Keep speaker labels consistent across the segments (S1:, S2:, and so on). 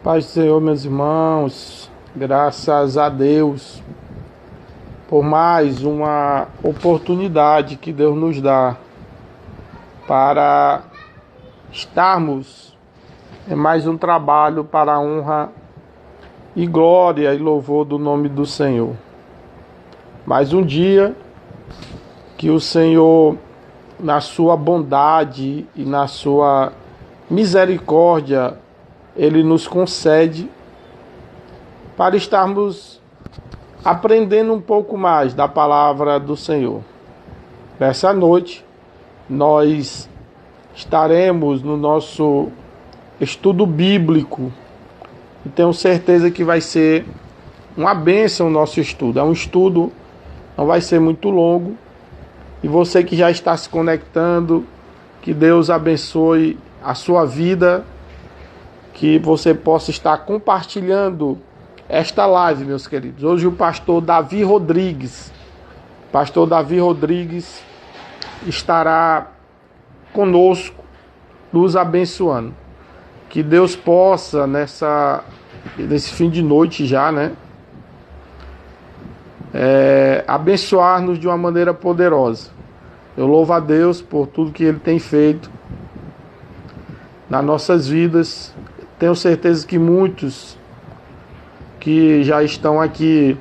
S1: Paz do Senhor, meus irmãos, graças a Deus por mais uma oportunidade que Deus nos dá para estarmos em mais um trabalho para a honra e glória e louvor do nome do Senhor. Mais um dia que o Senhor, na sua bondade e na sua misericórdia, Ele nos concede para estarmos aprendendo um pouco mais da palavra do Senhor. Nessa noite, nós estaremos no nosso estudo bíblico e tenho certeza que vai ser uma bênção o nosso estudo. É um estudo, não vai ser muito longo. E você que já está se conectando, que Deus abençoe a sua vida, que você possa estar compartilhando esta live, meus queridos. Hoje o pastor Davi Rodrigues estará conosco, nos abençoando. Que Deus possa, nesse fim de noite já, abençoar-nos de uma maneira poderosa. Eu louvo a Deus por tudo que Ele tem feito nas nossas vidas. Tenho certeza que muitos que já estão aqui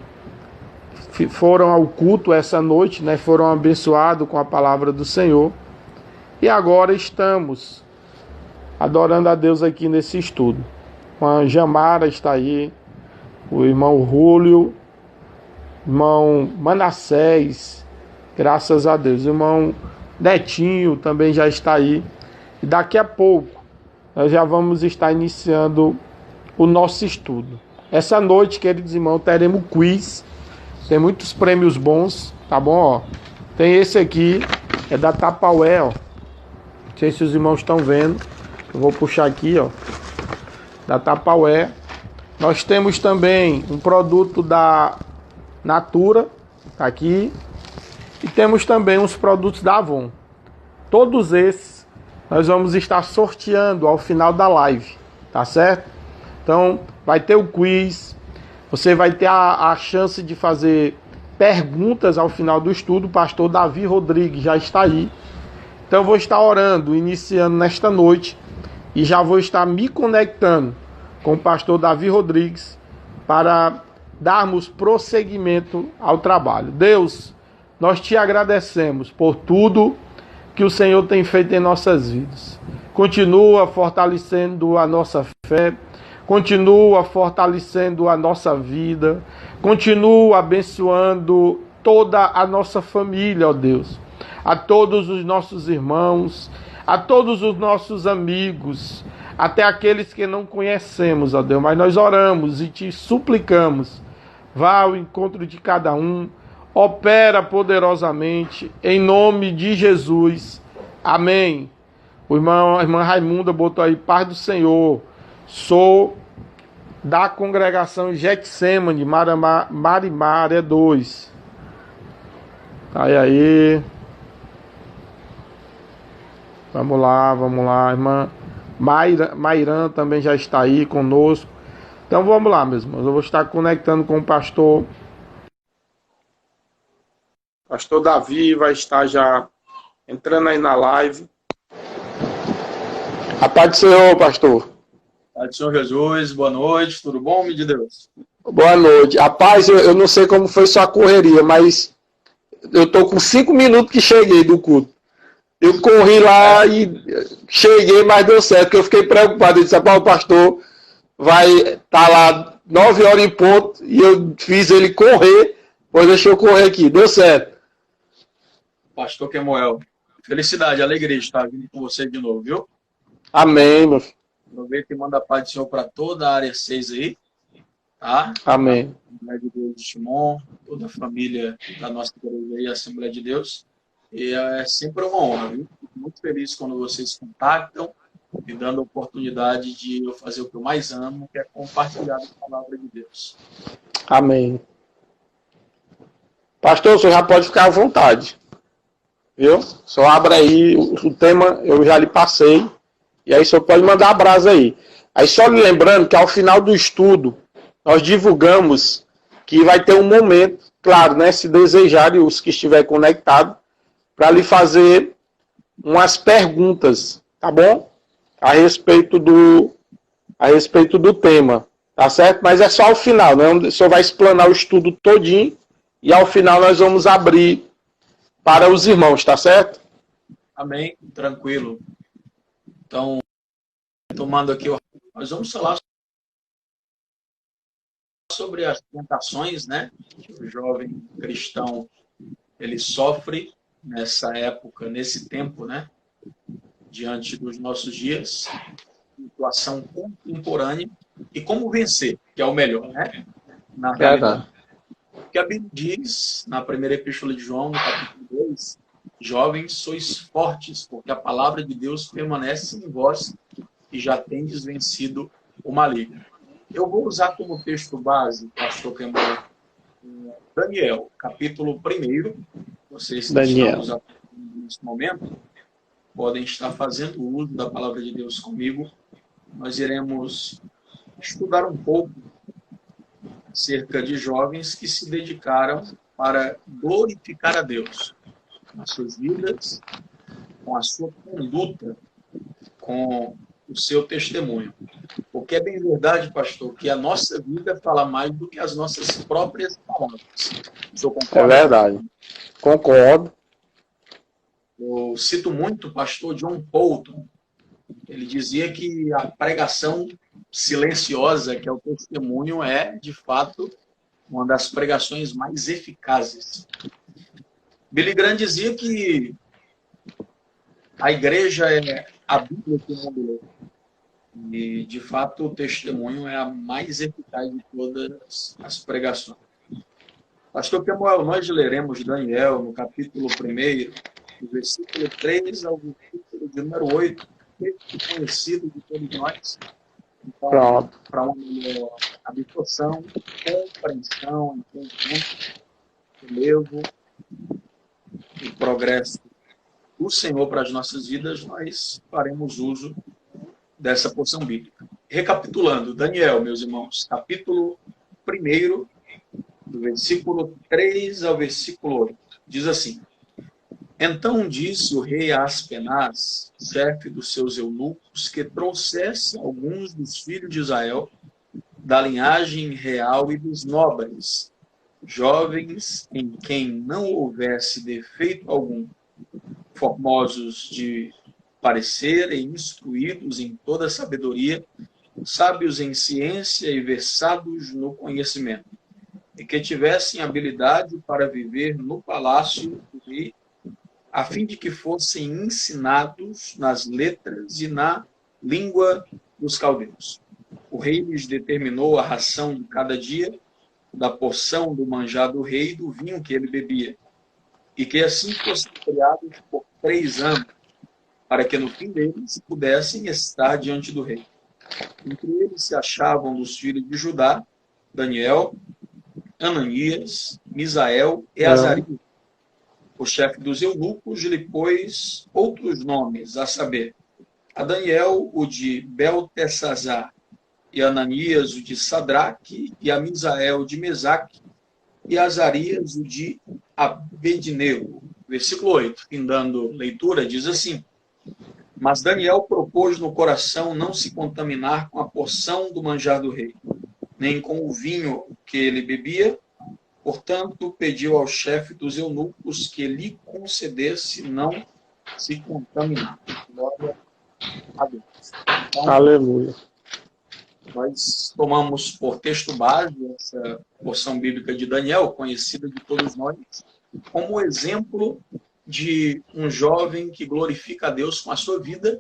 S1: foram ao culto essa noite, foram abençoados com a palavra do Senhor. E agora estamos adorando a Deus aqui nesse estudo. A Jamara está aí, o irmão Rúlio, irmão Manassés, graças a Deus. O irmão Netinho também já está aí. E daqui a pouco nós já vamos estar iniciando o nosso estudo. Essa noite, queridos irmãos, teremos quiz. Tem muitos prêmios bons, tá bom? Ó, tem esse aqui, é da Tapaué, ó. Não sei se os irmãos estão vendo. Eu vou puxar aqui, ó. Da Tapaué. Nós temos também um produto da Natura, tá aqui. E temos também uns produtos da Avon. Todos esses nós vamos estar sorteando ao final da live, tá certo? Então, vai ter o quiz, você vai ter a chance de fazer perguntas ao final do estudo. O pastor Davi Rodrigues já está aí. Então, eu vou estar orando, iniciando nesta noite, e já vou estar me conectando com o pastor Davi Rodrigues para darmos prosseguimento ao trabalho. Deus, nós te agradecemos por tudo que o Senhor tem feito em nossas vidas. Continua fortalecendo a nossa fé, continua fortalecendo a nossa vida, continua abençoando toda a nossa família, ó Deus, a todos os nossos irmãos, a todos os nossos amigos, até aqueles que não conhecemos, ó Deus, mas nós oramos e te suplicamos, vá ao encontro de cada um, opera poderosamente, em nome de Jesus. Amém. A irmã Raimunda botou aí, paz do Senhor. Sou da congregação Getsemane, Marimária 2. Aí. Vamos lá. Irmã Mairã também já está aí conosco. Então vamos lá, meus irmãos. Eu vou estar conectando com o pastor. Pastor Davi vai estar já entrando aí na live. A paz do Senhor, pastor.
S2: Paz do Senhor Jesus, boa noite, tudo bom, homem de Deus?
S1: Boa noite. Rapaz, eu não sei como foi sua correria, mas eu tô com 5 minutos que cheguei do culto. Eu corri lá e cheguei, mas deu certo, porque eu fiquei preocupado. Eu disse, o pastor vai estar lá 9 horas em ponto, e eu fiz ele correr, pois deixa eu correr aqui. Deu certo.
S2: Pastor Kemuel, felicidade, alegria de estar vindo com você de novo, viu?
S1: Amém, meu filho.
S2: Aproveita e manda a paz do Senhor para toda a área 6 aí, tá?
S1: Amém.
S2: A Assembleia de Deus de Timon, toda a família da nossa igreja aí, a Assembleia de Deus. E é sempre uma honra, viu? Fico muito feliz quando vocês contactam, me dando a oportunidade de eu fazer o que eu mais amo, que é compartilhar a palavra de Deus.
S1: Amém. Pastor, o senhor já pode ficar à vontade. Viu? Só abra aí o tema, eu já lhe passei. E aí o senhor pode mandar a brasa aí. Aí só lhe lembrando que ao final do estudo, nós divulgamos que vai ter um momento, claro, né? Se desejarem, os que estiverem conectados, para lhe fazer umas perguntas, tá bom? A respeito do tema, tá certo? Mas é só ao final, né? O senhor vai explanar o estudo todinho e ao final nós vamos abrir para os irmãos, tá certo?
S2: Amém, tranquilo. Então, tomando aqui, nós vamos falar sobre as tentações, né? Que o jovem cristão ele sofre nessa época, nesse tempo, né? Diante dos nossos dias, situação contemporânea e como vencer, que é o melhor, né? Na realidade. O que a Bíblia diz na primeira epístola de João, no capítulo 2, jovens, sois fortes, porque a palavra de Deus permanece em vós e já tendes vencido o maligno. Eu vou usar como texto base, pastor Campbell, Daniel, capítulo 1. Vocês que estão nos acompanhando nesse momento podem estar fazendo uso da palavra de Deus comigo. Nós iremos estudar um pouco acerca de jovens que se dedicaram para glorificar a Deus nas suas vidas, com a sua conduta, com o seu testemunho. Porque é bem verdade, pastor, que a nossa vida fala mais do que as nossas próprias palavras. O senhor concorda?
S1: É verdade. Concordo.
S2: Eu cito muito o pastor John Polton. Ele dizia que a pregação silenciosa, que é o testemunho, é, de fato, uma das pregações mais eficazes. Billy Graham dizia que a igreja é a Bíblia que o mundo lê. E, de fato, o testemunho é a mais eficaz de todas as pregações. Pastor Kemuel, nós leremos Daniel no capítulo 1, do versículo 3 ao versículo de número 8, texto conhecido de todos nós. Então, para uma melhor absorção, compreensão, entendimento, relevo e progresso do Senhor para as nossas vidas, nós faremos uso dessa porção bíblica. Recapitulando, Daniel, meus irmãos, capítulo 1, do versículo 3 ao versículo 8, diz assim: Então disse o rei a Aspenaz, chefe dos seus eunucos, que trouxesse alguns dos filhos de Israel, da linhagem real e dos nobres, jovens em quem não houvesse defeito algum, formosos de parecer e instruídos em toda sabedoria, sábios em ciência e versados no conhecimento, e que tivessem habilidade para viver no palácio do rei, a fim de que fossem ensinados nas letras e na língua dos caldeus. O rei lhes determinou a ração de cada dia, da porção do manjar do rei e do vinho que ele bebia, e que assim fossem criados por 3 anos, para que no fim deles pudessem estar diante do rei. Entre eles se achavam dos filhos de Judá, Daniel, Ananias, Misael e Azarias. O chefe dos eunucos lhe pôs outros nomes, a saber, a Daniel o de Beltesazar, e a Ananias o de Sadraque, e a Misael de Mesaque, e a Azarias o de Abednego. Versículo 8, findando leitura, diz assim: Mas Daniel propôs no coração não se contaminar com a porção do manjar do rei, nem com o vinho que ele bebia. Portanto, pediu ao chefe dos eunucos que lhe concedesse não se contaminar. Glória a Deus. Então,
S1: aleluia.
S2: Nós tomamos por texto base essa porção bíblica de Daniel, conhecida de todos nós, como exemplo de um jovem que glorifica a Deus com a sua vida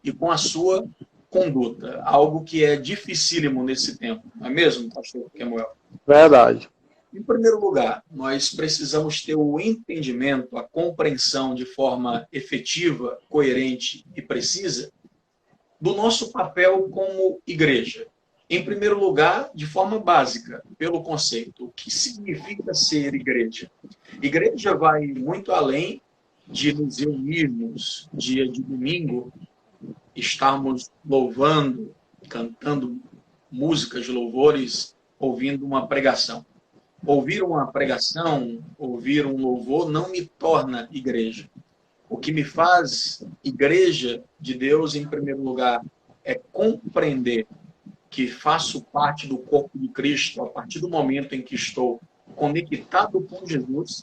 S2: e com a sua conduta. Algo que é dificílimo nesse tempo. Não é mesmo, pastor Kemuel?
S1: Verdade.
S2: Em primeiro lugar, nós precisamos ter o entendimento, a compreensão de forma efetiva, coerente e precisa do nosso papel como igreja. Em primeiro lugar, de forma básica, pelo conceito, o que significa ser igreja? Igreja vai muito além de nos reunirmos dia de domingo, estarmos louvando, cantando músicas de louvores, ouvindo uma pregação. Ouvir uma pregação, ouvir um louvor, não me torna igreja. O que me faz igreja de Deus, em primeiro lugar, é compreender que faço parte do corpo de Cristo a partir do momento em que estou conectado com Jesus,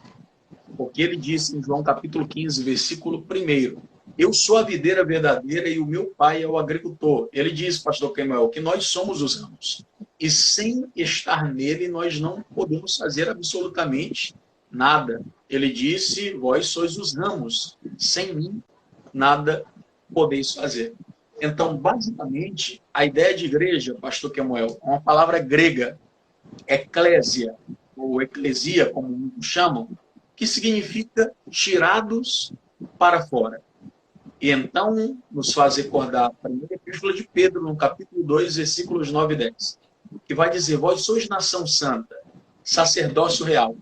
S2: porque ele disse em João capítulo 15, versículo 1, eu sou a videira verdadeira e o meu pai é o agricultor. Ele diz, pastor Kemuel, que nós somos os ramos. E sem estar nele, nós não podemos fazer absolutamente nada. Ele disse, vós sois os ramos. Sem mim, nada podeis fazer. Então, basicamente, a ideia de igreja, pastor Kemuel, é uma palavra grega, eclésia, ou eclesia, como muitos chamam, que significa tirados para fora. E então, nos faz recordar a primeira epístola de Pedro, no capítulo 2, versículos 9 e 10, que vai dizer, vós sois nação santa, sacerdócio real,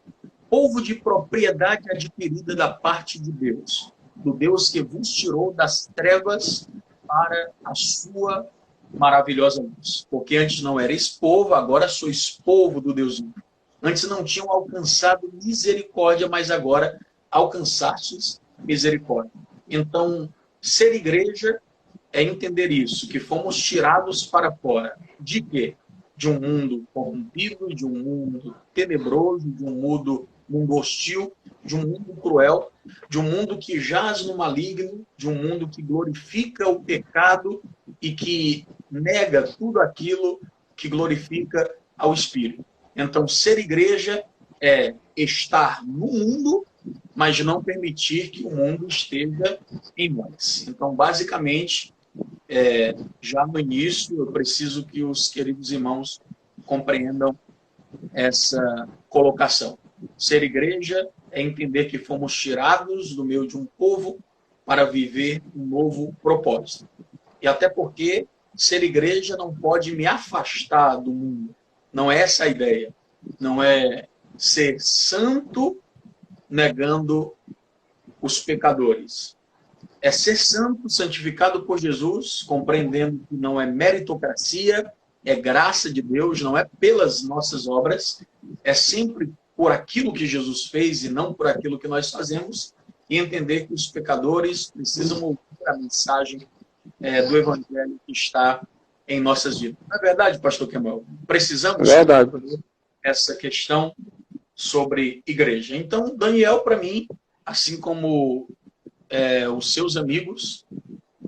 S2: povo de propriedade adquirida da parte de Deus, do Deus que vos tirou das trevas para a sua maravilhosa luz. Porque antes não erais povo, agora sois povo do Deus vivo. Antes não tinham alcançado misericórdia, mas agora alcançastes misericórdia. Então, ser igreja é entender isso, que fomos tirados para fora. De quê? De um mundo corrompido, de um mundo tenebroso, de um mundo hostil, de um mundo cruel, de um mundo que jaz no maligno, de um mundo que glorifica o pecado e que nega tudo aquilo que glorifica ao Espírito. Então, ser igreja é estar no mundo, mas não permitir que o mundo esteja em nós. Então, basicamente, já no início, eu preciso que os queridos irmãos compreendam essa colocação. Ser igreja é entender que fomos tirados do meio de um povo para viver um novo propósito. E até porque ser igreja não pode me afastar do mundo. Não é essa a ideia. Não é ser santo negando os pecadores. É ser santo, santificado por Jesus, compreendendo que não é meritocracia, é graça de Deus, não é pelas nossas obras, é sempre por aquilo que Jesus fez e não por aquilo que nós fazemos, e entender que os pecadores precisam ouvir a mensagem do Evangelho que está em nossas vidas. Não é verdade, pastor Kemuel? Precisamos
S1: verdade.
S2: Essa questão sobre igreja. Então, Daniel, para mim, assim como os seus amigos,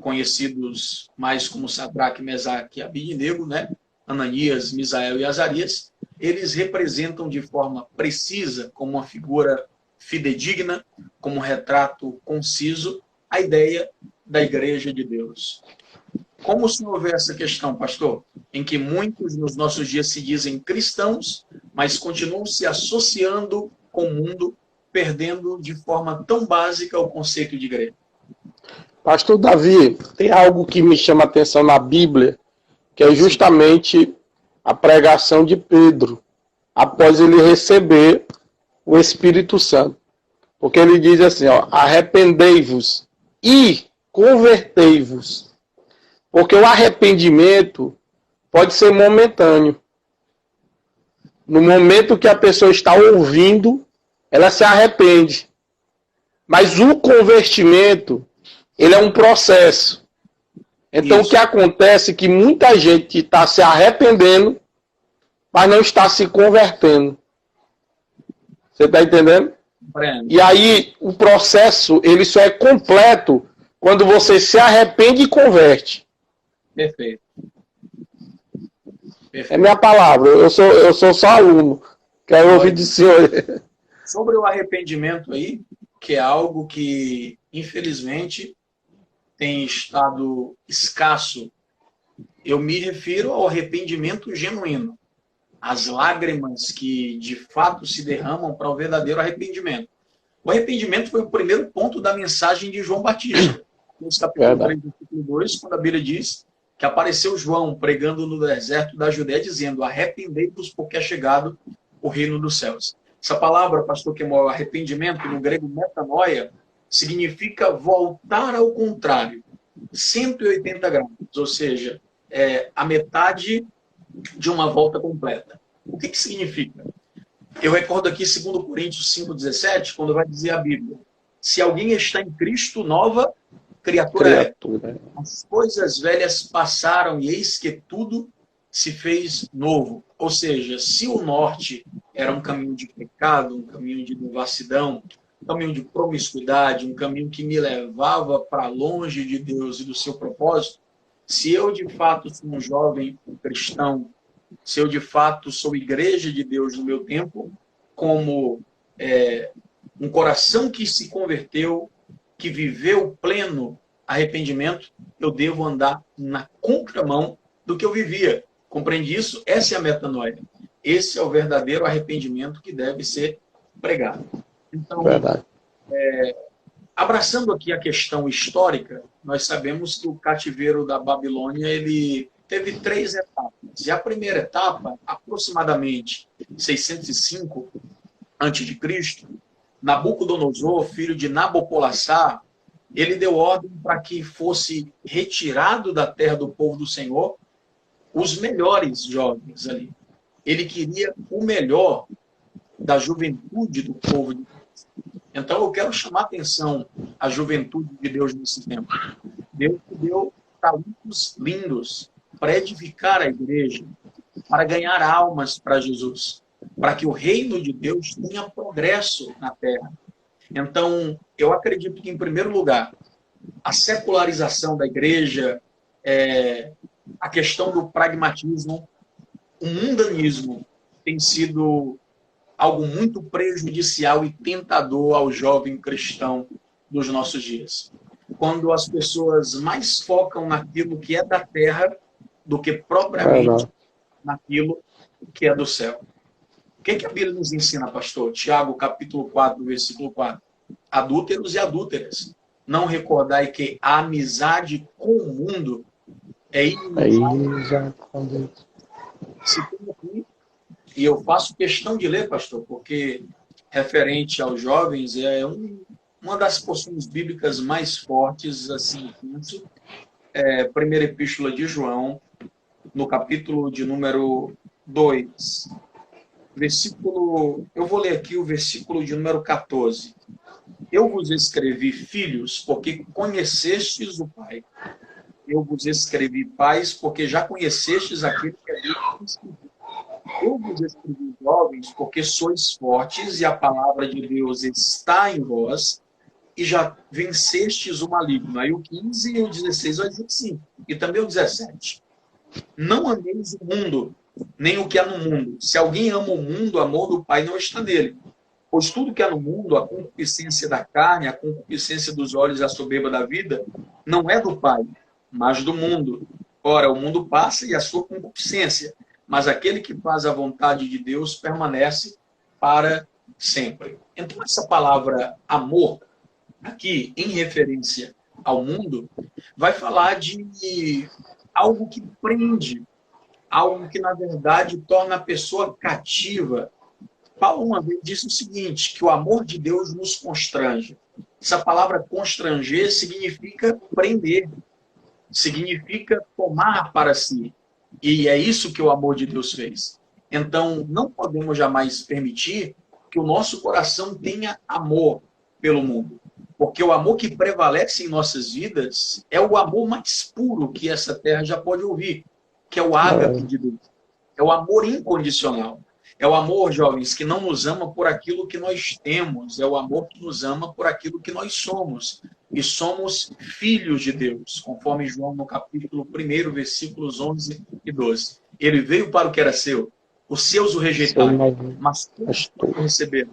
S2: conhecidos mais como Sadraque, Mesaque e Abidnego, né? Ananias, Misael e Azarias, eles representam de forma precisa, como uma figura fidedigna, como um retrato conciso, a ideia da igreja de Deus. Como o senhor vê essa questão, pastor? Em que muitos nos nossos dias se dizem cristãos, mas continuam se associando com o mundo, perdendo de forma tão básica o conceito de igreja.
S1: Pastor Davi, tem algo que me chama a atenção na Bíblia, que é justamente a pregação de Pedro, após ele receber o Espírito Santo. Porque ele diz assim, ó, arrependei-vos e convertei-vos. Porque o arrependimento pode ser momentâneo. No momento que a pessoa está ouvindo, ela se arrepende. Mas o convertimento, ele é um processo. Então, o que acontece é que muita gente está se arrependendo, mas não está se convertendo. Você está entendendo? E aí, o processo, ele só é completo quando você se arrepende e converte.
S2: Perfeito.
S1: É minha palavra, eu sou só aluno. Quero ouvir do senhor.
S2: Sobre o arrependimento aí, que é algo que, infelizmente, tem estado escasso, eu me refiro ao arrependimento genuíno. As lágrimas que, de fato, se derramam para o verdadeiro arrependimento. O arrependimento foi o primeiro ponto da mensagem de João Batista. No capítulo 3, versículo 2, quando a Bíblia diz que apareceu João pregando no deserto da Judéia, dizendo: arrependei-vos, porque é chegado o reino dos céus. Essa palavra, pastor Kemal, arrependimento, no grego metanoia, significa voltar ao contrário, 180 graus, ou seja, a metade de uma volta completa. O que significa? Eu recordo aqui 2 Coríntios 5,17, quando vai dizer a Bíblia: se alguém está em Cristo, nova criatura é. As coisas velhas passaram e eis que tudo se fez novo. Ou seja, se o norte era um caminho de pecado, um caminho de devassidão, um caminho de promiscuidade, um caminho que me levava para longe de Deus e do seu propósito, se eu de fato sou um jovem cristão, se eu de fato sou igreja de Deus no meu tempo, como um coração que se converteu, que viveu pleno arrependimento, eu devo andar na contramão do que eu vivia. Compreende isso? Essa é a metanoia. Esse é o verdadeiro arrependimento que deve ser pregado. Então, abraçando aqui a questão histórica, nós sabemos que o cativeiro da Babilônia ele teve 3 etapas. E a primeira etapa, aproximadamente 605 a.C., Nabucodonosor, filho de Nabopolassar, ele deu ordem para que fosse retirado da terra do povo do Senhor os melhores jovens ali. Ele queria o melhor da juventude do povo de Deus. Então eu quero chamar a atenção à juventude de Deus nesse tempo. Deus deu talentos lindos para edificar a igreja, para ganhar almas para Jesus, para que o reino de Deus tenha progresso na terra. Então, eu acredito que, em primeiro lugar, a secularização da igreja, a questão do pragmatismo, o mundanismo tem sido algo muito prejudicial e tentador ao jovem cristão dos nossos dias. Quando as pessoas mais focam naquilo que é da terra do que propriamente naquilo que é do céu. O que a Bíblia nos ensina, pastor? Tiago, capítulo 4, versículo 4. Adúlteros e adúlteras, não recordai que a amizade com o mundo é inimizade com Deus. E eu faço questão de ler, pastor, porque referente aos jovens é uma das porções bíblicas mais fortes, assim, penso, primeira epístola de João, no capítulo de número 2, eu vou ler aqui o versículo de número 14. Eu vos escrevi, filhos, porque conhecestes o Pai. Eu vos escrevi, pais, porque já conhecestes aquele que é Deus. Eu vos escrevi, jovens, porque sois fortes e a palavra de Deus está em vós e já vencestes o maligno. Aí o 15 e o 16 vai dizer sim. E também o 17. Não ameis o mundo, nem o que há no mundo. Se alguém ama o mundo, o amor do Pai não está nele. Pois tudo que há no mundo, a concupiscência da carne, a concupiscência dos olhos e a soberba da vida, não é do Pai, mas do mundo. Ora, o mundo passa e a sua concupiscência, mas aquele que faz a vontade de Deus permanece para sempre. Então, essa palavra amor, aqui em referência ao mundo, vai falar de algo que prende, algo que, na verdade, torna a pessoa cativa. Paulo uma vez disse o seguinte, que o amor de Deus nos constrange. Essa palavra constranger significa prender, significa tomar para si. E é isso que o amor de Deus fez. Então, não podemos jamais permitir que o nosso coração tenha amor pelo mundo. Porque o amor que prevalece em nossas vidas é o amor mais puro que essa terra já pode ouvir, que é o ágape de Deus. É o amor incondicional. É o amor, jovens, que não nos ama por aquilo que nós temos. É o amor que nos ama por aquilo que nós somos. E somos filhos de Deus, conforme João no capítulo 1, versículos 11 e 12. Ele veio para o que era seu. Os seus o rejeitaram, mas todos o receberam.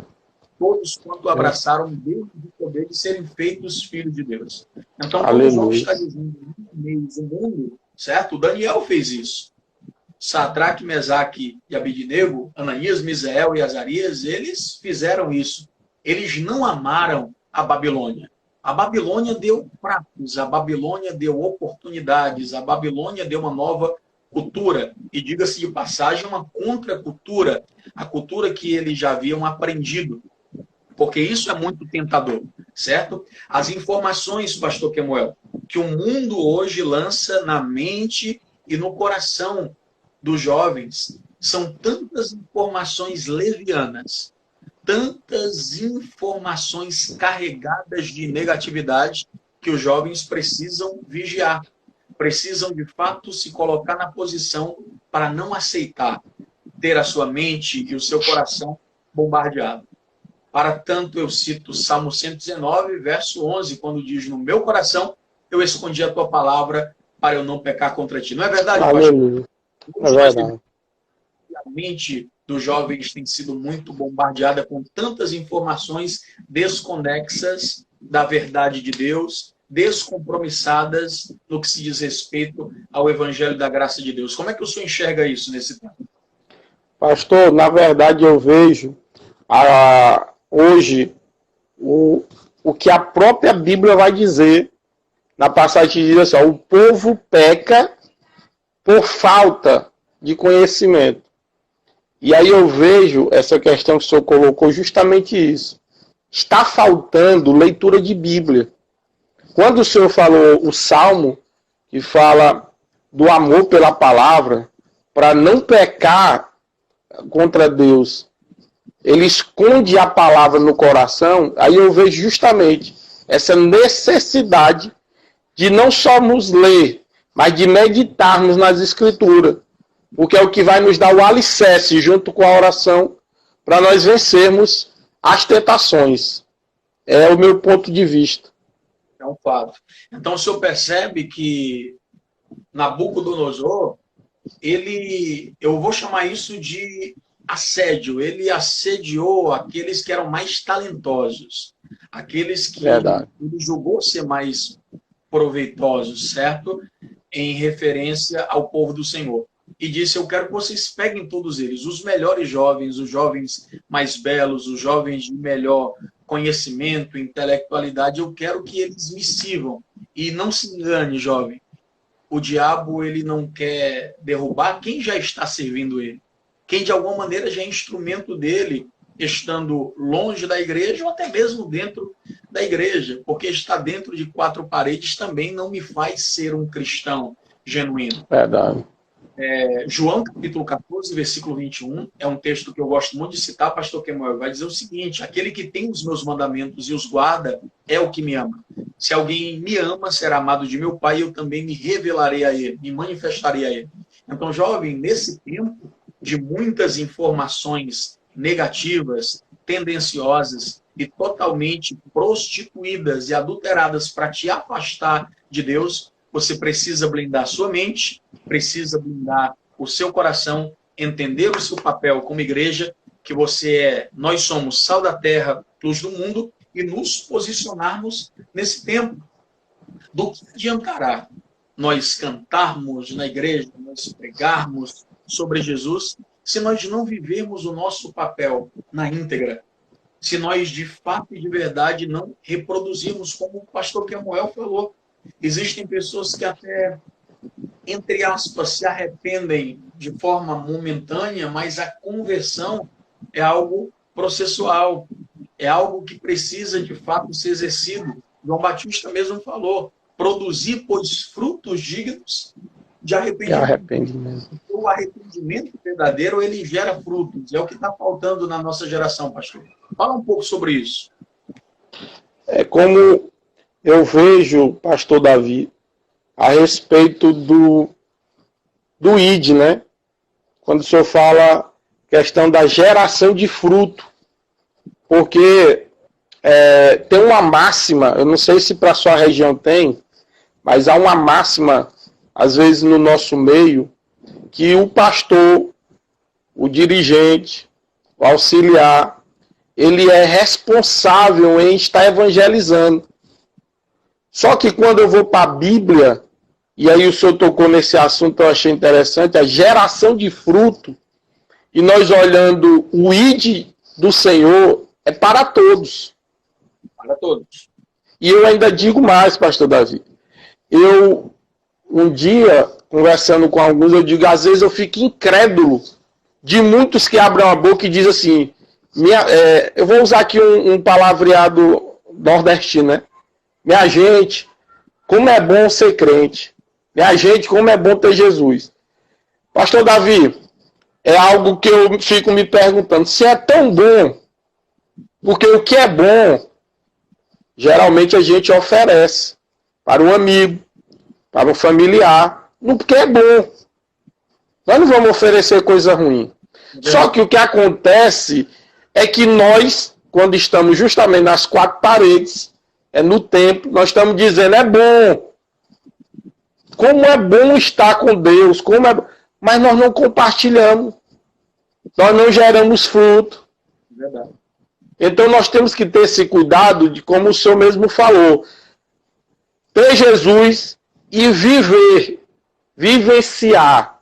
S2: Todos quanto abraçaram Deus de poder de serem feitos filhos de Deus. Então, quando João está dizendo o mundo, certo? O Daniel fez isso. Sadraque, Mesaque e Abidnego, Ananias, Misael e Azarias, eles fizeram isso. Eles não amaram a Babilônia. A Babilônia deu pratos, a Babilônia deu oportunidades, a Babilônia deu uma nova cultura. E diga-se de passagem, uma contracultura, a cultura que eles já haviam aprendido. Porque isso é muito tentador, certo? As informações, pastor Kemuel, que o mundo hoje lança na mente e no coração dos jovens, são tantas informações levianas, tantas informações carregadas de negatividade, que os jovens precisam vigiar, precisam de fato se colocar na posição para não aceitar ter a sua mente e o seu coração bombardeado. Para tanto, eu cito Salmo 119, verso 11, quando diz: no meu coração eu escondi a tua palavra para eu não pecar contra ti. Não é verdade, pastor?
S1: É verdade.
S2: A mente dos jovens tem sido muito bombardeada com tantas informações desconexas da verdade de Deus, descompromissadas no que se diz respeito ao evangelho da graça de Deus. Como é que o senhor enxerga isso nesse tempo?
S1: Pastor, na verdade eu vejo hoje o que a própria Bíblia vai dizer na passagem que diz assim: ó, o povo peca por falta de conhecimento. E aí eu vejo essa questão que o senhor colocou, justamente isso. Está faltando leitura de Bíblia. Quando o senhor falou o Salmo, que fala do amor pela palavra, para não pecar contra Deus, ele esconde a palavra no coração, aí eu vejo justamente essa necessidade de não só nos ler, mas de meditarmos nas Escrituras, porque é o que vai nos dar o alicerce, junto com a oração, para nós vencermos as tentações. É o meu ponto de vista.
S2: É um fato. Então o senhor percebe que Nabucodonosor, eu vou chamar isso de assédio, ele assediou aqueles que eram mais talentosos, aqueles que ele julgou ser mais proveitosos, certo? Em referência ao povo do Senhor. E disse: eu quero que vocês peguem todos eles, os melhores jovens, os jovens mais belos, os jovens de melhor conhecimento, intelectualidade, eu quero que eles me sirvam. E não se engane, jovem, o diabo ele não quer derrubar quem já está servindo ele, quem de alguma maneira já é instrumento dele, estando longe da igreja ou até mesmo dentro da igreja, porque estar dentro de quatro paredes também não me faz ser um cristão genuíno.
S1: Verdade.
S2: João capítulo 14, versículo 21, é um texto que eu gosto muito de citar, pastor Kemuel, vai dizer o seguinte: aquele que tem os meus mandamentos e os guarda é o que me ama. Se alguém me ama, será amado de meu Pai, e eu também me revelarei a ele, me manifestarei a ele. Então, jovem, nesse tempo de muitas informações negativas, tendenciosas e totalmente prostituídas e adulteradas para te afastar de Deus, você precisa blindar sua mente, precisa blindar o seu coração, entender o seu papel como igreja, que nós somos sal da terra, luz do mundo, e nos posicionarmos nesse tempo. Do que adiantará nós cantarmos na igreja, nós pregarmos sobre Jesus, se nós não vivermos o nosso papel na íntegra, se nós de fato e de verdade não reproduzirmos, como o pastor Kemuel falou. Existem pessoas que até, entre aspas, se arrependem de forma momentânea, mas a conversão é algo processual, é algo que precisa de fato ser exercido. João Batista mesmo falou: produzir, pois, frutos dignos de arrependimento. O arrependimento verdadeiro, ele gera frutos. É o que está faltando na nossa geração, pastor. Fala um pouco sobre isso.
S1: É como eu vejo, pastor Davi, a respeito do ID, né? Quando o senhor fala questão da geração de fruto. Porque tem uma máxima, eu não sei se para a sua região tem, mas há uma máxima, às vezes no nosso meio, que o pastor, o dirigente, o auxiliar, ele é responsável em estar evangelizando. Só que quando eu vou para a Bíblia, e aí o senhor tocou nesse assunto, eu achei interessante, a geração de fruto, e nós olhando o ID do Senhor, é para todos.
S2: Para todos.
S1: E eu ainda digo mais, pastor Davi. Um dia, conversando com alguns, eu digo, às vezes eu fico incrédulo de muitos que abrem a boca e dizem assim, eu vou usar aqui um palavreado nordestino, né? Minha gente, como é bom ser crente. Minha gente, como é bom ter Jesus. Pastor Davi, é algo que eu fico me perguntando, se é tão bom, porque o que é bom, geralmente a gente oferece para um amigo, para um familiar, porque é bom. Nós não vamos oferecer coisa ruim. Só que o que acontece é que nós, quando estamos justamente nas quatro paredes, no templo, nós estamos dizendo, é bom. Como é bom estar com Deus, mas nós não compartilhamos. Nós não geramos fruto.
S2: Verdade.
S1: Então nós temos que ter esse cuidado de, como o senhor mesmo falou, ter Jesus e vivenciar.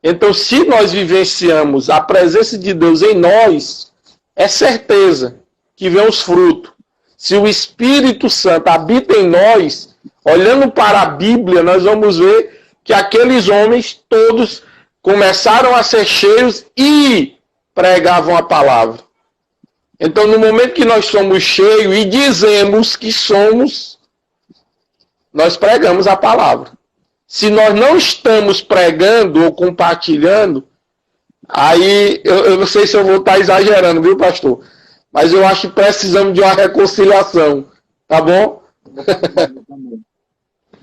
S1: Então, se nós vivenciamos a presença de Deus em nós, é certeza que vem os frutos. Se o Espírito Santo habita em nós, olhando para a Bíblia, nós vamos ver que aqueles homens todos começaram a ser cheios e pregavam a palavra. Então, no momento que nós somos cheios e dizemos que somos, nós pregamos a palavra. Se nós não estamos pregando ou compartilhando, aí eu não sei se eu vou estar exagerando, viu, pastor? Mas eu acho que precisamos de uma reconciliação, tá bom?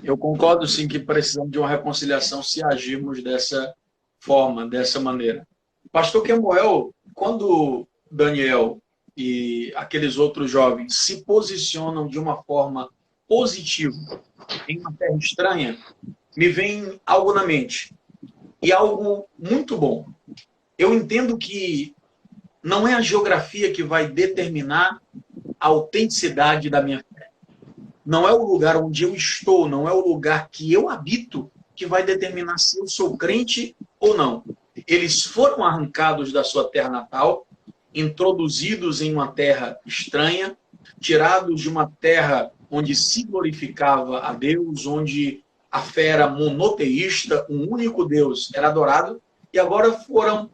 S2: Eu concordo sim que precisamos de uma reconciliação se agirmos dessa forma, dessa maneira. Pastor Kemuel, quando Daniel e aqueles outros jovens se posicionam de uma forma positiva em uma terra estranha, me vem algo na mente. E algo muito bom. Eu entendo que não é a geografia que vai determinar a autenticidade da minha fé. Não é o lugar onde eu estou, não é o lugar que eu habito que vai determinar se eu sou crente ou não. Eles foram arrancados da sua terra natal, introduzidos em uma terra estranha, tirados de uma terra onde se glorificava a Deus, onde a fé era monoteísta, um único Deus era adorado, e agora foram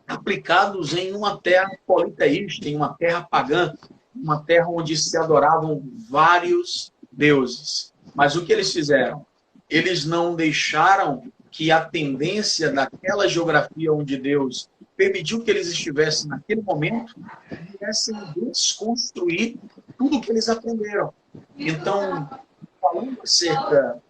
S2: aplicados em uma terra politeísta, em uma terra pagã, uma terra onde se adoravam vários deuses. Mas o que eles fizeram? Eles não deixaram que a tendência daquela geografia onde Deus permitiu que eles estivessem naquele momento, viessem desconstruir tudo o que eles aprenderam. Então, falando acerca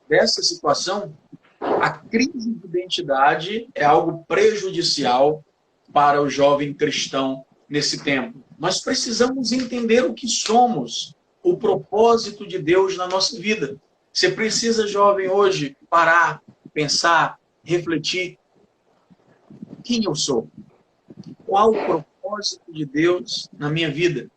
S2: dessa situação, a crise de identidade é algo prejudicial para o jovem cristão nesse tempo. Nós precisamos entender o que somos, o propósito de Deus na nossa vida. Você precisa, jovem, hoje, parar, pensar, refletir. Quem eu sou? Qual o propósito de Deus na minha vida?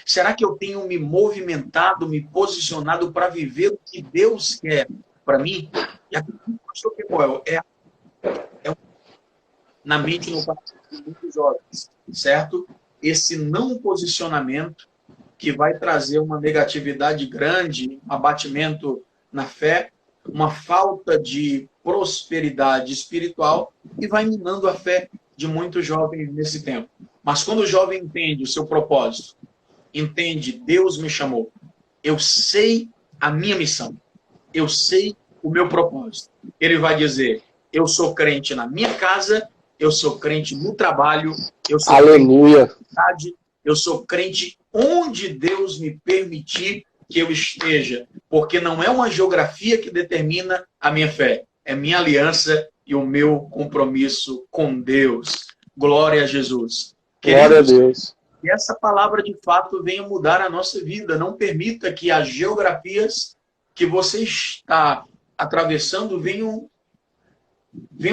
S2: Será que eu tenho me movimentado, me posicionado para viver o que Deus quer para mim? E aqui, pastor Kemuel, na mente e no coração de muitos jovens, certo? Esse não posicionamento que vai trazer uma negatividade grande, um abatimento na fé, uma falta de prosperidade espiritual e vai minando a fé de muitos jovens nesse tempo. Mas quando o jovem entende o seu propósito, entende, Deus me chamou, eu sei a minha missão, eu sei o meu propósito. Ele vai dizer, eu sou crente na minha casa, eu sou crente no trabalho, eu sou
S1: Aleluia.
S2: crente na cidade, eu sou crente onde Deus me permitir que eu esteja, porque não é uma geografia que determina a minha fé, é minha aliança e o meu compromisso com Deus. Glória a Jesus.
S1: Glória a Deus.
S2: Que essa palavra de fato venha mudar a nossa vida. Não permita que as geografias que você está atravessando venham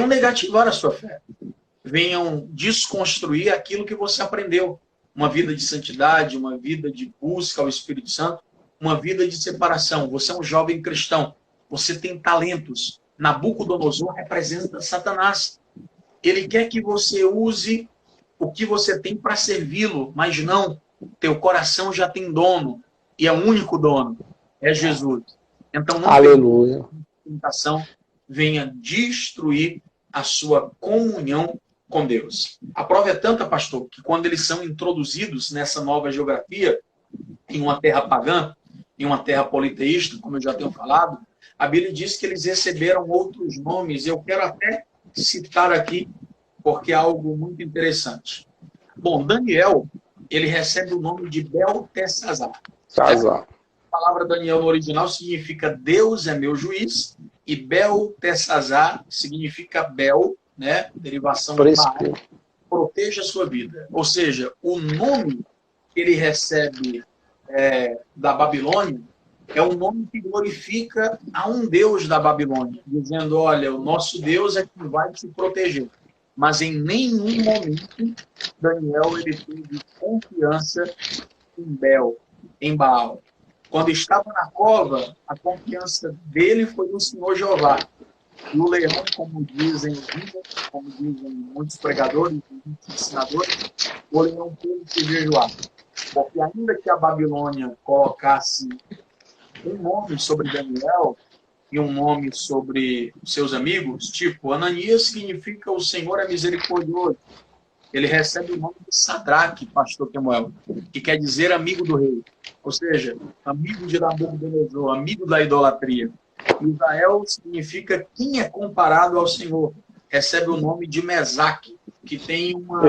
S2: negativar a sua fé, venham desconstruir aquilo que você aprendeu. Uma vida de santidade, uma vida de busca ao Espírito Santo, uma vida de separação. Você é um jovem cristão, você tem talentos. Nabucodonosor representa Satanás. Ele quer que você use o que você tem para servi-lo, mas não. Teu coração já tem dono. e é o único dono, é Jesus. Então não
S1: Aleluia.
S2: a tentação venha destruir a sua comunhão com Deus. A prova é tanta, pastor, que quando eles são introduzidos nessa nova geografia, em uma terra pagã, em uma terra politeísta, como eu já tenho falado, a Bíblia diz que eles receberam outros nomes. Eu quero até citar aqui, porque é algo muito interessante. Bom, Daniel, ele recebe o nome de Beltesazar.
S1: Sazar.
S2: A palavra Daniel no original significa Deus é meu juiz, e Beltesazar significa Bel, né? Derivação de Baal, proteja a sua vida. Ou seja, o nome que ele recebe da Babilônia é um nome que glorifica a um Deus da Babilônia, dizendo, olha, o nosso Deus é quem vai te proteger. Mas em nenhum momento Daniel ele teve confiança em Bel, em Baal. Quando estava na cova, a confiança dele foi no Senhor Jeová. E o leão, como dizem muitos pregadores, muitos ensinadores, o leão teve que jejuar. Porque ainda que a Babilônia colocasse um nome sobre Daniel e um nome sobre seus amigos, tipo, Ananias significa o Senhor é misericordioso. Ele recebe o nome de Sadraque, pastor Kemuel, que quer dizer amigo do rei. Ou seja, amigo de Nabucodonosor, amigo da idolatria. Israel significa quem é comparado ao Senhor. Recebe o nome de Mesaque, que tem uma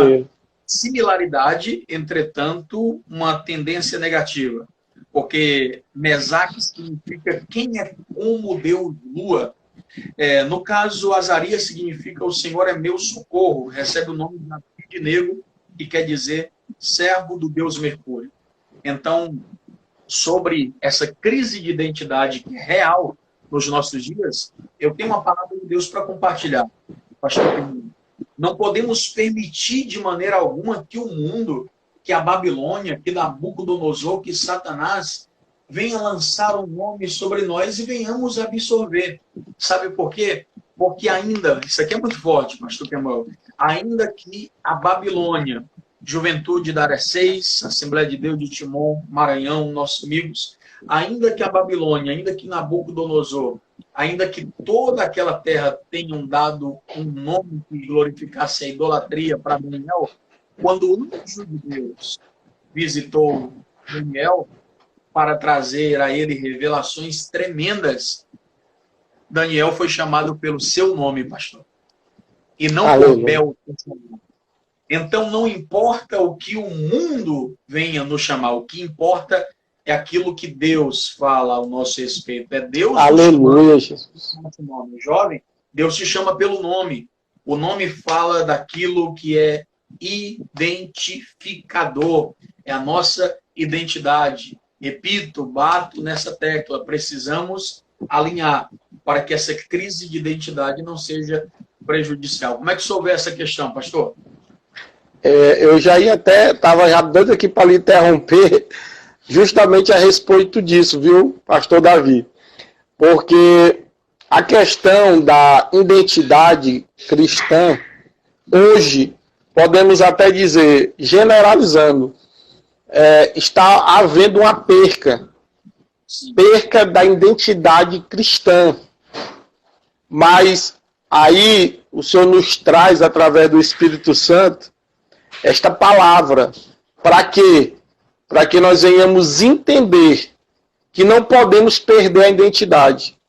S2: similaridade, entretanto, uma tendência negativa. Porque Mesaque significa quem é como Deus Lua. No caso, Azarias significa o Senhor é meu socorro. Recebe o nome de Negro, que quer dizer servo do Deus Mercúrio. Então, sobre essa crise de identidade que é real nos nossos dias, eu tenho uma palavra de Deus para compartilhar. Pastor, não podemos permitir de maneira alguma que o mundo, que a Babilônia, que Nabucodonosor, que Satanás venha lançar um nome sobre nós e venhamos absorver. Sabe por quê? Porque ainda, isso aqui é muito forte, pastor Kemuel, ainda que a Babilônia, Juventude da Área 6, Assembleia de Deus de Timon, Maranhão, nossos amigos, ainda que a Babilônia, ainda que Nabucodonosor, ainda que toda aquela terra tenham dado um nome que glorificasse a idolatria para Daniel, quando o anjo de Deus visitou Daniel para trazer a ele revelações tremendas, Daniel foi chamado pelo seu nome, pastor, e não por Bel. Então, não importa o que o mundo venha nos chamar, o que importa é aquilo que Deus fala ao nosso respeito. É Deus.
S1: Aleluia, Jesus.
S2: Nome. Jovem, Deus te chama pelo nome. O nome fala daquilo que é identificador. É a nossa identidade. Repito, bato nessa tecla. Precisamos alinhar para que essa crise de identidade não seja prejudicial. Como é que o senhor vê essa questão, pastor?
S1: Eu já ia até, estava já doido aqui para lhe interromper, justamente a respeito disso, viu, pastor Davi? Porque a questão da identidade cristã, hoje, podemos até dizer, generalizando, está havendo uma perca da identidade cristã. Mas aí o Senhor nos traz, através do Espírito Santo, esta palavra. Para quê? Para que nós venhamos entender que não podemos perder a identidade.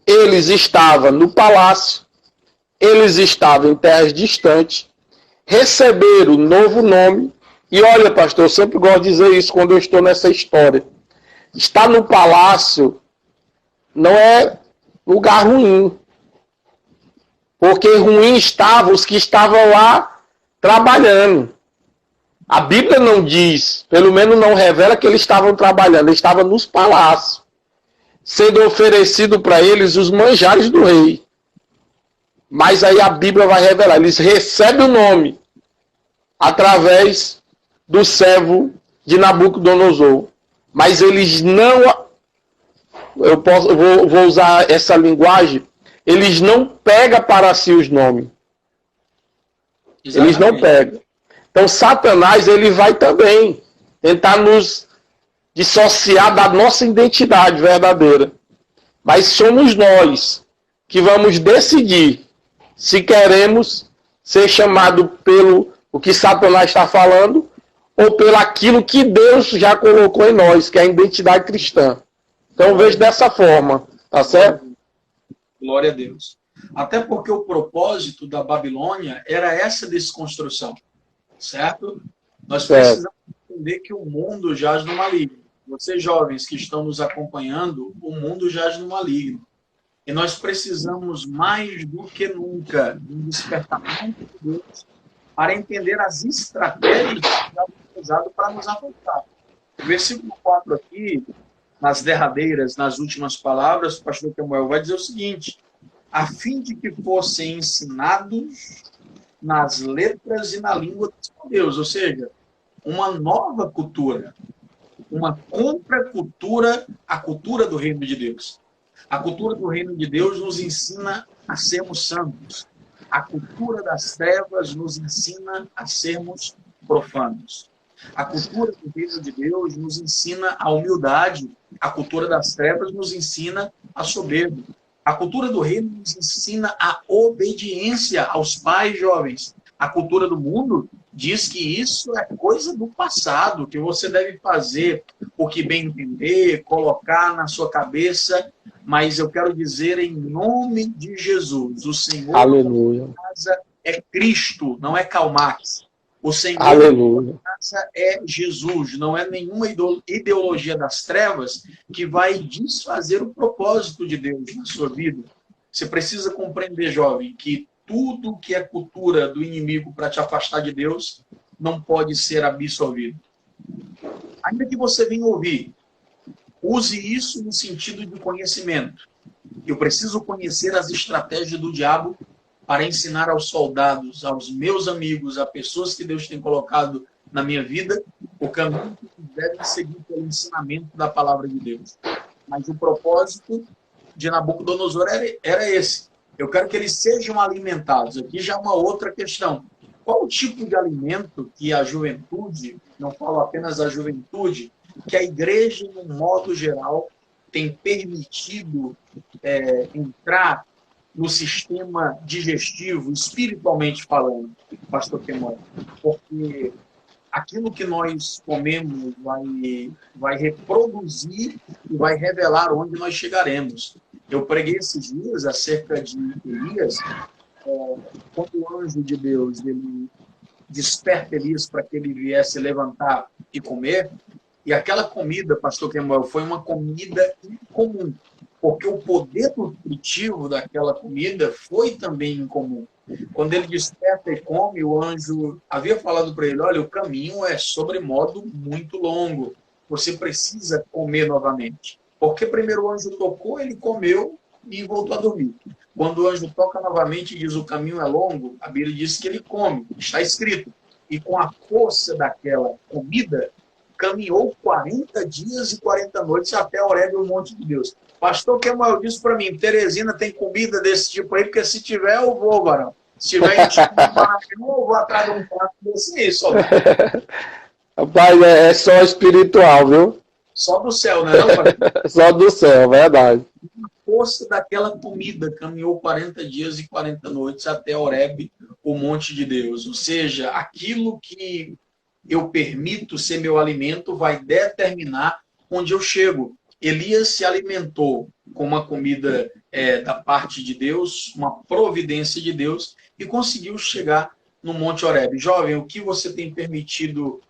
S1: Eles estavam no palácio, eles estavam em terras distantes, receberam um novo nome. E olha, pastor, eu sempre gosto de dizer isso quando eu estou nessa história. Estar no palácio não é lugar ruim. Porque ruim estavam os que estavam lá trabalhando. A Bíblia não diz, pelo menos não revela que eles estavam trabalhando, eles estavam nos palácios, sendo oferecido para eles os manjares do rei. Mas aí a Bíblia vai revelar, eles recebem o nome através do servo de Nabucodonosor. Mas eles não, vou usar essa linguagem, eles não pegam para si os nomes. Exatamente. Eles não pegam. Então, Satanás, ele vai também tentar nos dissociar da nossa identidade verdadeira. Mas somos nós que vamos decidir se queremos ser chamado pelo o que Satanás está falando ou pelo aquilo que Deus já colocou em nós, que é a identidade cristã. Então eu vejo dessa forma, tá certo?
S2: Glória a Deus. Até porque o propósito da Babilônia era essa desconstrução, certo? Nós precisamos entender que o mundo jaz no maligno. Vocês jovens que estão nos acompanhando, o mundo jaz no maligno. E nós precisamos mais do que nunca de um despertamento de Deus para entender as estratégias que já foi usado para nos afetar. O versículo 4 aqui, nas derradeiras, nas últimas palavras, o pastor Samuel vai dizer o seguinte: a fim de que fossem ensinados nas letras e na língua dos judeus, ou seja, uma nova cultura, uma contracultura à cultura do reino de Deus. A cultura do reino de Deus nos ensina a sermos santos. A cultura das trevas nos ensina a sermos profanos. A cultura do reino de Deus nos ensina a humildade. A cultura das trevas nos ensina a soberba. A cultura do reino nos ensina a obediência aos pais, jovens. A cultura do mundo diz que isso é coisa do passado, que você deve fazer o que bem entender, colocar na sua cabeça. Mas eu quero dizer em nome de Jesus, o Senhor
S1: Aleluia.
S2: da casa é Cristo, não é Karl Marx. O Senhor
S1: Aleluia.
S2: da casa é Jesus, não é nenhuma ideologia das trevas que vai desfazer o propósito de Deus na sua vida. Você precisa compreender, jovem, que tudo que é cultura do inimigo para te afastar de Deus não pode ser absorvido. Ainda que você venha ouvir, use isso no sentido de conhecimento. Eu preciso conhecer as estratégias do diabo para ensinar aos soldados, aos meus amigos, a pessoas que Deus tem colocado na minha vida, o caminho que devem seguir pelo ensinamento da palavra de Deus. Mas o propósito de Nabucodonosor era esse. Eu quero que eles sejam alimentados. Aqui já é uma outra questão. Qual o tipo de alimento que a juventude, não falo apenas a juventude, que a igreja, no modo geral, tem permitido entrar no sistema digestivo, espiritualmente falando, pastor Quemói? Porque aquilo que nós comemos vai reproduzir e vai revelar onde nós chegaremos. Eu preguei esses dias acerca de Elias, quando o anjo de Deus ele desperta Elias para que ele viesse levantar e comer, e aquela comida, pastor Kemuel, foi uma comida incomum, porque o poder nutritivo daquela comida foi também incomum. Quando ele desperta e come, o anjo havia falado para ele: olha, o caminho é sobremodo muito longo, você precisa comer novamente. Porque primeiro o anjo tocou, ele comeu e voltou a dormir. Quando o anjo toca novamente e diz o caminho é longo, a Bíblia diz que ele come, está escrito. E com a força daquela comida, caminhou 40 dias e 40 noites até Horebe, o monte de Deus. Pastor Kemuel disse para mim: Teresina tem comida desse tipo aí, porque se tiver eu vou, varão. Se tiver em tipo eu vou atrás de um prato desse aí, só.
S1: Rapaz, é só espiritual, viu?
S2: Só do céu, né? Não,
S1: só do céu, verdade.
S2: A força daquela comida caminhou 40 dias e 40 noites até Horebe, o monte de Deus. Ou seja, aquilo que eu permito ser meu alimento vai determinar onde eu chego. Elias se alimentou com uma comida da parte de Deus, uma providência de Deus, e conseguiu chegar no Monte Horebe. Jovem, o que você tem permitido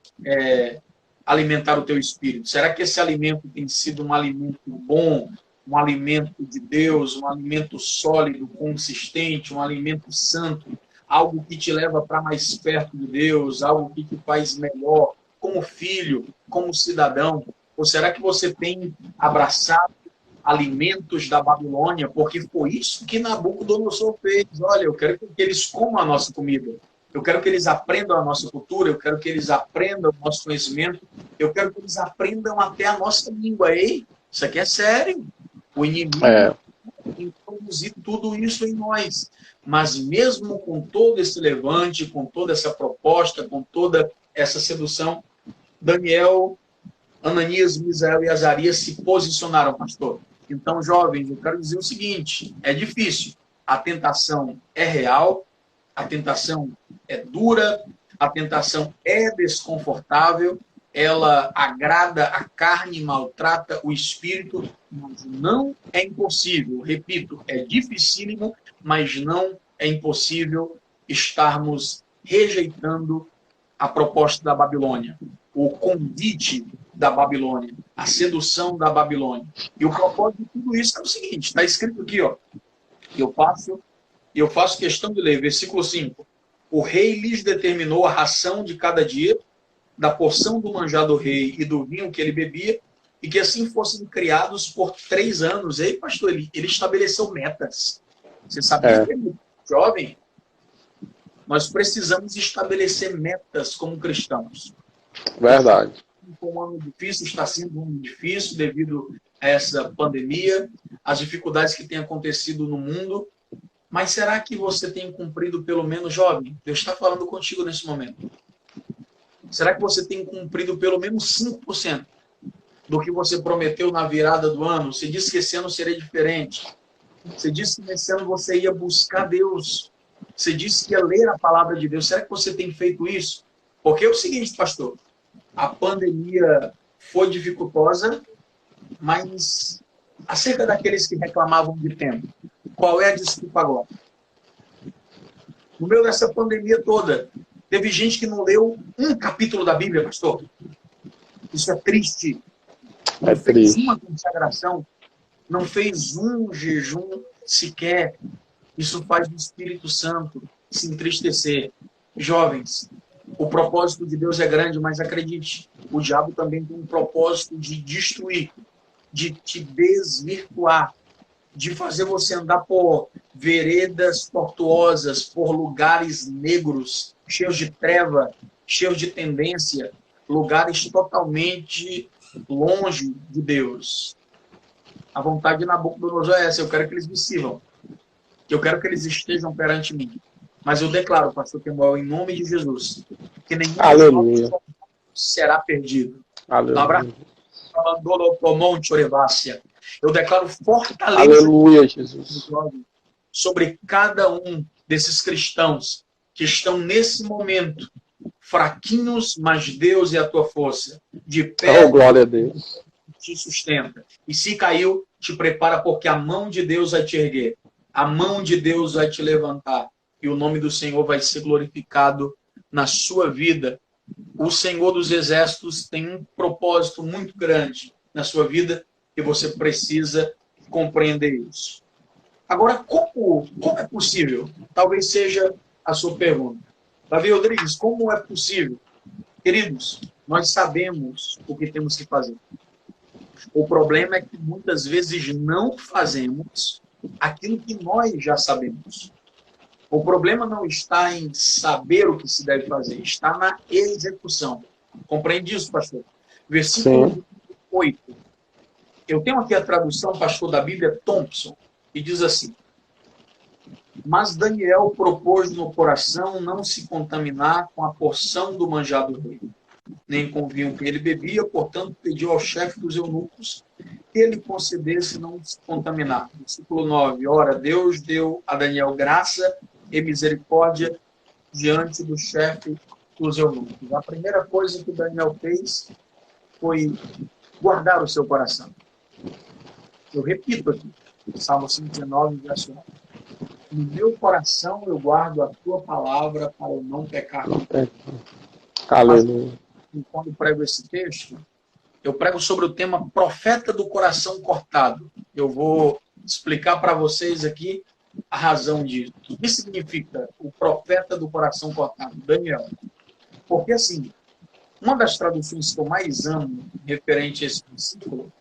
S2: alimentar o teu espírito? Será que esse alimento tem sido um alimento bom, um alimento de Deus, um alimento sólido, consistente, um alimento santo, algo que te leva para mais perto de Deus, algo que te faz melhor como filho, como cidadão? Ou será que você tem abraçado alimentos da Babilônia? Porque foi isso que Nabucodonosor fez. Olha, eu quero que eles comam a nossa comida. Eu quero que eles aprendam a nossa cultura. Eu quero que eles aprendam o nosso conhecimento. Eu quero que eles aprendam até a nossa língua. Ei, isso aqui é sério. O inimigo introduzir tudo isso em nós. Mas mesmo com todo esse levante, com toda essa proposta, com toda essa sedução, Daniel Ananias, Misael e Azarias se posicionaram, pastor. Então, jovens, eu quero dizer o seguinte, é difícil. A tentação é real, a tentação é dura, a tentação é desconfortável, ela agrada a carne, maltrata o espírito, mas não é impossível. Repito, é dificílimo, mas não é impossível estarmos rejeitando a proposta da Babilônia, o convite da Babilônia, a sedução da Babilônia. E o propósito de tudo isso é o seguinte, está escrito aqui, ó, eu faço questão de ler, versículo 5. O rei lhes determinou a ração de cada dia, da porção do manjar do rei e do vinho que ele bebia, e que assim fossem criados por 3 anos. E aí, pastor, ele estabeleceu metas. Você sabia que ele é jovem? Nós precisamos estabelecer metas como cristãos.
S1: Verdade.
S2: Foi um ano difícil, está sendo um ano difícil devido a essa pandemia, as dificuldades que têm acontecido no mundo. Mas será que você tem cumprido pelo menos, jovem? Deus está falando contigo nesse momento. Será que você tem cumprido pelo menos 5% do que você prometeu na virada do ano? Você disse que esse ano seria diferente. Você disse que nesse ano você ia buscar Deus. Você disse que ia ler a palavra de Deus. Será que você tem feito isso? Porque é o seguinte, pastor. A pandemia foi dificultosa, mas acerca daqueles que reclamavam de tempo, qual é a desculpa agora? No meio dessa pandemia toda, teve gente que não leu um capítulo da Bíblia, pastor. Isso é triste. Não fez uma consagração, não fez um jejum sequer. Isso faz o Espírito Santo se entristecer. Jovens, o propósito de Deus é grande, mas acredite, o diabo também tem um propósito de destruir, de te desvirtuar, de fazer você andar por veredas tortuosas, por lugares negros, cheios de treva, cheios de tendência, lugares totalmente longe de Deus. A vontade de Nabucodonosor é essa, eu quero que eles me sirvam, eu quero que eles estejam perante mim. Mas eu declaro, pastor Temuel, em nome de Jesus, que nenhum será perdido.
S1: Aleluia.
S2: Eu declaro fortaleza.
S1: Aleluia, Jesus.
S2: Sobre cada um desses cristãos que estão nesse momento fraquinhos, mas Deus é a tua força. De pé,
S1: glória a Deus.
S2: Te sustenta. E se caiu, te prepara, porque a mão de Deus vai te erguer. A mão de Deus vai te levantar. E o nome do Senhor vai ser glorificado na sua vida. O Senhor dos Exércitos tem um propósito muito grande na sua vida e você precisa compreender isso. Agora, como é possível? Talvez seja a sua pergunta. Davi Rodrigues, como é possível? Queridos, nós sabemos o que temos que fazer. O problema é que muitas vezes não fazemos aquilo que nós já sabemos. O problema não está em saber o que se deve fazer, está na execução. Compreende isso, pastor? Versículo 8. Eu tenho aqui a tradução, pastor, da Bíblia Thompson, que diz assim: mas Daniel propôs no coração não se contaminar com a porção do manjar do rei, nem com o vinho que ele bebia, portanto pediu ao chefe dos eunucos que ele concedesse não se contaminar. Versículo 9. Ora, Deus deu a Daniel graça e misericórdia diante do chefe dos eunucos. A primeira coisa que Daniel fez foi guardar o seu coração. Eu repito aqui, Salmo 59, verso 9. No meu coração eu guardo a tua palavra para eu não pecar.
S1: Aleluia.
S2: Mas, quando prego esse texto, eu prego sobre o tema profeta do coração cortado. Eu vou explicar para vocês aqui a razão disso. O que significa o profeta do coração cortado? Daniel. Porque, assim, uma das traduções que eu mais amo referente a esse versículo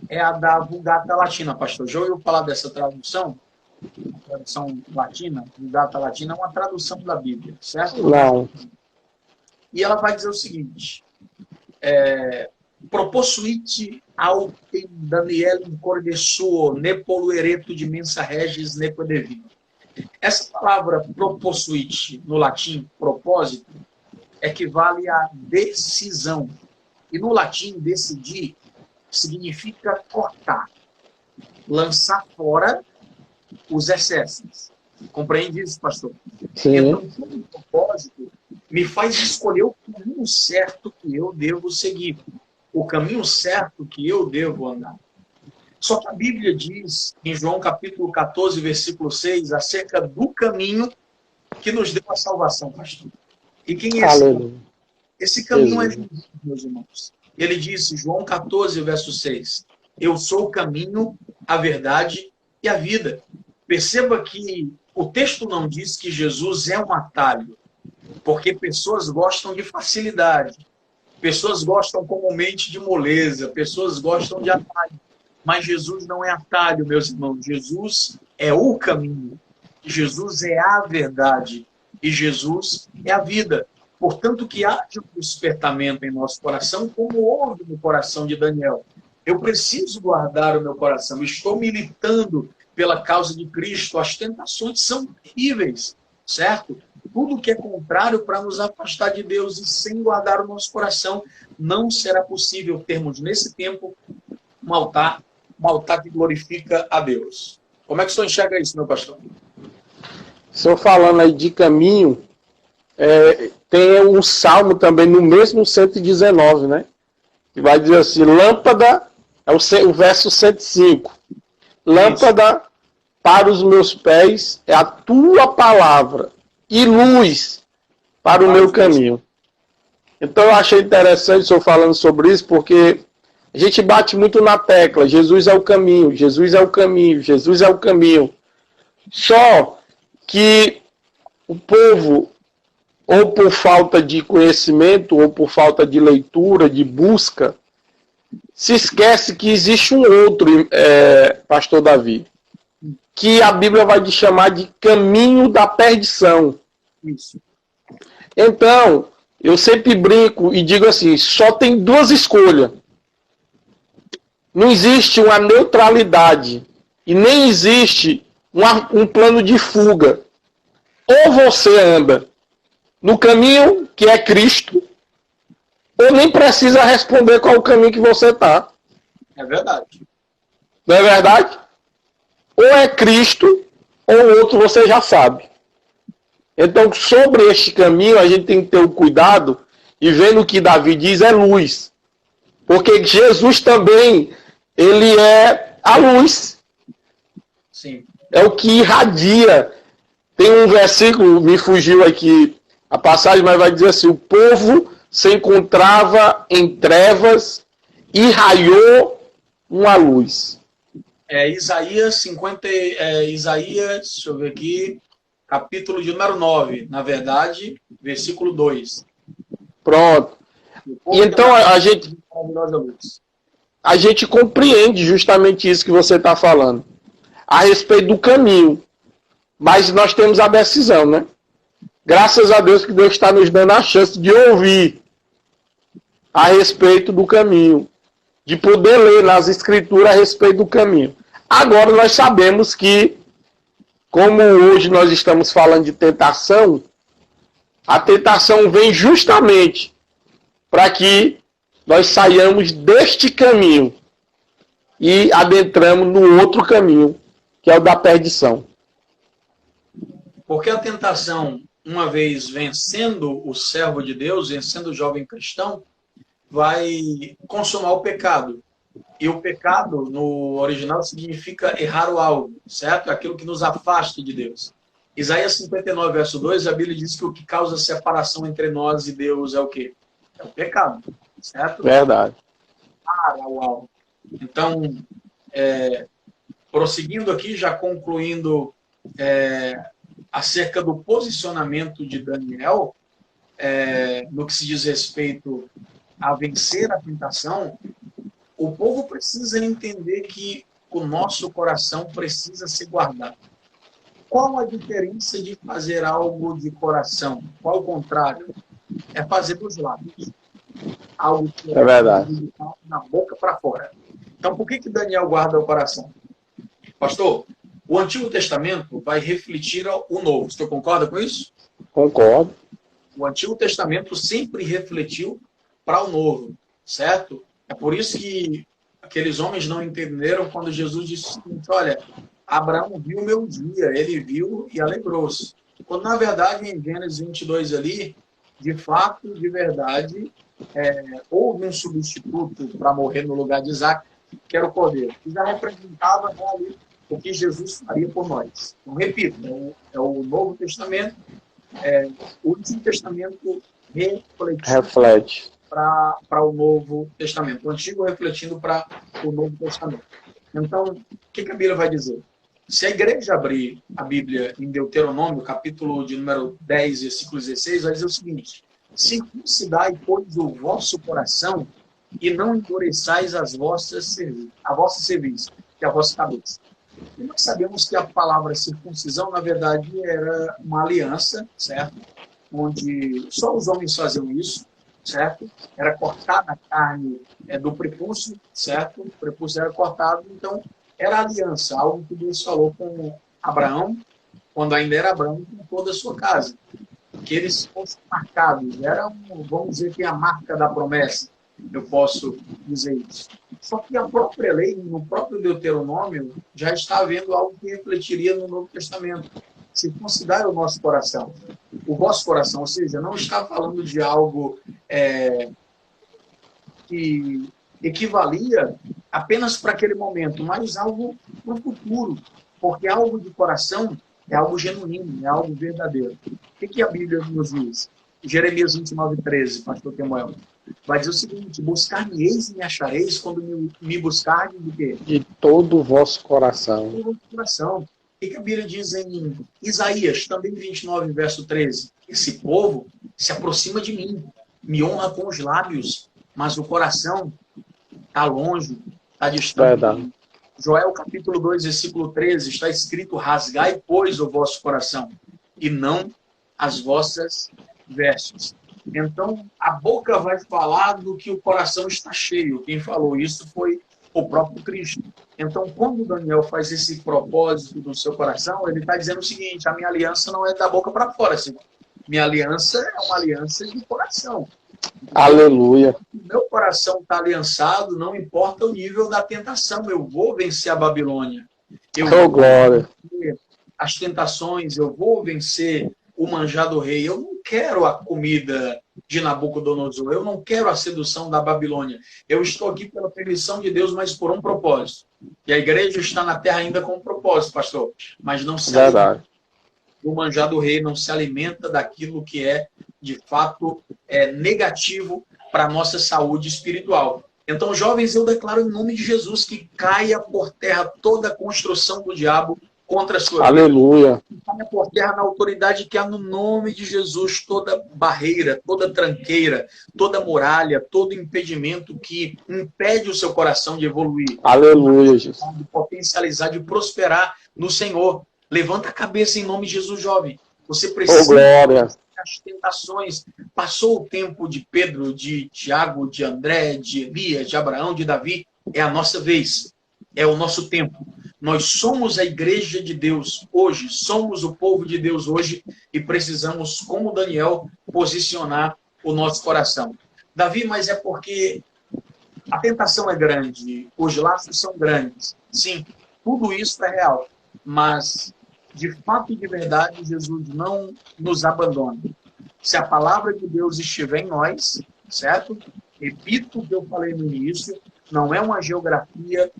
S2: é a da Vulgata Latina, pastor. Já ouviu falar dessa tradução? A tradução latina, Vulgata Latina, é uma tradução da Bíblia, certo?
S1: Não.
S2: E ela vai dizer o seguinte: propossuit autem Daniel incordesuo, ne poluereto de mensa regis ne quodevino. Essa palavra propossuit, no latim, propósito, equivale a decisão. E no latim, decidir significa cortar, lançar fora os excessos. Compreende isso, pastor?
S1: Sim.
S2: Então, todo propósito me faz escolher o caminho certo que eu devo seguir, o caminho certo que eu devo andar. Só que a Bíblia diz, em João capítulo 14, versículo 6, acerca do caminho que nos deu a salvação, pastor. E quem é esse caminho? Esse caminho é Jesus, meus irmãos. Ele disse, João 14, verso 6, eu sou o caminho, a verdade e a vida. Perceba que o texto não diz que Jesus é um atalho, porque pessoas gostam de facilidade, pessoas gostam comumente de moleza, pessoas gostam de atalho. Mas Jesus não é atalho, meus irmãos. Jesus é o caminho. Jesus é a verdade. E Jesus é a vida. Portanto, que haja um despertamento em nosso coração, como houve no coração de Daniel. Eu preciso guardar o meu coração. Estou militando pela causa de Cristo. As tentações são terríveis, certo? Tudo que é contrário para nos afastar de Deus e sem guardar o nosso coração, não será possível termos nesse tempo um altar que glorifica a Deus. Como é que o senhor enxerga isso, meu pastor?
S1: O senhor falando aí de caminho, tem um salmo também no mesmo 119, né? Que vai dizer assim, lâmpada, o verso 105. Lâmpada isso. Para os meus pés é a tua palavra e luz para o meu caminho. Então eu achei interessante o senhor falando sobre isso, porque a gente bate muito na tecla, Jesus é o caminho, Jesus é o caminho, Jesus é o caminho. Só que o povo, ou por falta de conhecimento, ou por falta de leitura, de busca, se esquece que existe um outro, pastor Davi, que a Bíblia vai chamar de caminho da perdição.
S2: Isso.
S1: Então, eu sempre brinco e digo assim, só tem duas escolhas. Não existe uma neutralidade e nem existe um plano de fuga. Ou você anda no caminho que é Cristo, ou nem precisa responder qual o caminho que você está.
S2: É verdade.
S1: Não é verdade? Ou é Cristo, ou outro você já sabe. Então, sobre este caminho, a gente tem que ter o cuidado e vendo o que Davi diz é luz. Porque Jesus também, ele é a luz.
S2: Sim.
S1: É o que irradia. Tem um versículo, me fugiu aqui a passagem, mas vai dizer assim, o povo se encontrava em trevas e raiou uma luz.
S2: Isaías 50, Isaías, deixa eu ver aqui, capítulo de número 9, na verdade, versículo 2.
S1: Pronto. E então a gente compreende justamente isso que você está falando, a respeito do caminho. Mas nós temos a decisão, né? Graças a Deus que Deus está nos dando a chance de ouvir a respeito do caminho, de poder ler nas escrituras a respeito do caminho. Agora nós sabemos que, como hoje nós estamos falando de tentação, a tentação vem justamente para que nós saiamos deste caminho e adentramos no outro caminho, que é o da perdição.
S2: Porque a tentação, uma vez vencendo o servo de Deus, vencendo o jovem cristão, vai consumar o pecado. E o pecado, no original, significa errar o alvo, certo? Aquilo que nos afasta de Deus. Isaías 59, verso 2, a Bíblia diz que o que causa separação entre nós e Deus é o quê? É o pecado, certo?
S1: Verdade.
S2: O alvo. Então, prosseguindo aqui, já concluindo acerca do posicionamento de Daniel, no que se diz respeito a vencer a tentação, o povo precisa entender que o nosso coração precisa ser guardado. Qual a diferença de fazer algo de coração? Qual o contrário? É fazer dos lábios. Algo que
S1: é verdade.
S2: Da boca para fora. Então, por que Daniel guarda o coração? Pastor, o Antigo Testamento vai refletir o Novo. Você concorda com isso?
S1: Concordo.
S2: O Antigo Testamento sempre refletiu para o Novo. certo? É por isso que aqueles homens não entenderam quando Jesus disse o seguinte: olha, Abraão viu o meu dia, ele viu e alegrou-se. Quando, na verdade, em Gênesis 22 ali, de fato, de verdade, houve um substituto para morrer no lugar de Isaac, que era o cordeiro, que já representava, né, ali o que Jesus faria por nós. Então, repito, é o Novo Testamento, o Antigo Testamento reflete para o Novo Testamento, o Antigo refletindo para o Novo Testamento. Então, o que a Bíblia vai dizer? Se a igreja abrir a Bíblia em Deuteronômio, capítulo de número 10, versículo 16, vai dizer o seguinte: circuncidai, pois, o vosso coração e não endureçais a vossa cerviz, que é a vossa cabeça. E nós sabemos que a palavra circuncisão, na verdade, era uma aliança, certo? Onde só os homens faziam isso, certo? Era cortada a carne do prepúcio, certo? O prepúcio era cortado, então era aliança, algo que Deus falou com Abraão, quando ainda era Abraão, com toda a sua casa. Que eles fossem marcados, era, vamos dizer, que a marca da promessa, eu posso dizer isso. Só que a própria lei, no próprio Deuteronômio, já está havendo algo que refletiria no Novo Testamento. Circuncidar o nosso coração, o vosso coração, ou seja, não está falando de algo que equivalia apenas para aquele momento, mas algo para o futuro, porque algo de coração é algo genuíno, é algo verdadeiro. O que a Bíblia nos diz? Jeremias 29:13, pastor Temuel, vai dizer o seguinte: buscar-me-eis e me achareis quando me buscardes de quê?
S1: De todo o vosso coração.
S2: De todo o vosso coração. O que a Bíblia diz em Isaías, também 29, verso 13? Esse povo se aproxima de mim, me honra com os lábios, mas o coração está longe, está distante.
S1: Verdade.
S2: Joel capítulo 2, versículo 13, está escrito: rasgai, pois, o vosso coração, e não as vossas vestes. Então, a boca vai falar do que o coração está cheio. Quem falou isso foi o próprio Cristo. Então, quando Daniel faz esse propósito do seu coração, ele está dizendo o seguinte: a minha aliança não é da boca para fora, Senhor. Minha aliança é uma aliança de coração.
S1: Aleluia.
S2: Meu coração está aliançado, não importa o nível da tentação. Eu vou vencer a Babilônia. Eu vou
S1: glória.
S2: vencer as tentações, eu vou vencer o manjar do rei. Eu não quero a comida de Nabucodonosor, eu não quero a sedução da Babilônia. Eu estou aqui pela permissão de Deus, mas por um propósito. E a igreja está na terra ainda com um propósito, pastor. Mas não se alimenta do manjar do rei, não se alimenta daquilo que é, de fato, negativo para a nossa saúde espiritual. Então, jovens, eu declaro em nome de Jesus que caia por terra toda a construção do diabo contra a sua vida.
S1: Aleluia.
S2: Caia por terra na autoridade que há no nome de Jesus toda barreira, toda tranqueira, toda muralha, todo impedimento que impede o seu coração de evoluir.
S1: Aleluia, Jesus.
S2: De potencializar, de prosperar no Senhor. Levanta a cabeça em nome de Jesus, jovem. Você precisa
S1: glória.
S2: das tentações. Passou o tempo de Pedro, de Tiago, de André, de Elias, de Abraão, de Davi. É a nossa vez. É o nosso tempo. Nós somos a igreja de Deus hoje. Somos o povo de Deus hoje. E precisamos, como Daniel, posicionar o nosso coração. Davi, mas é porque a tentação é grande. Os laços são grandes. Sim, tudo isso é real. Mas, de fato e de verdade, Jesus não nos abandona. Se a palavra de Deus estiver em nós, certo? Repito o que eu falei no início, não é uma geografia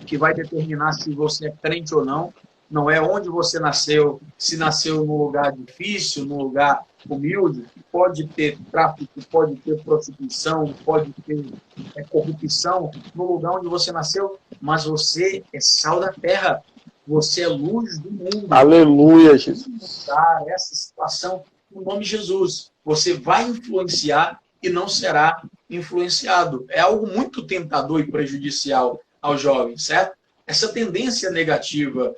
S2: que vai determinar se você é crente ou não, não é onde você nasceu, se nasceu num lugar difícil, num lugar humilde, pode ter tráfico, pode ter prostituição, pode ter corrupção no lugar onde você nasceu, mas você é sal da terra. Você é luz do mundo.
S1: Aleluia, Jesus.
S2: Essa situação no nome de Jesus. Você vai influenciar e não será influenciado. É algo muito tentador e prejudicial aos jovens, certo? Essa tendência negativa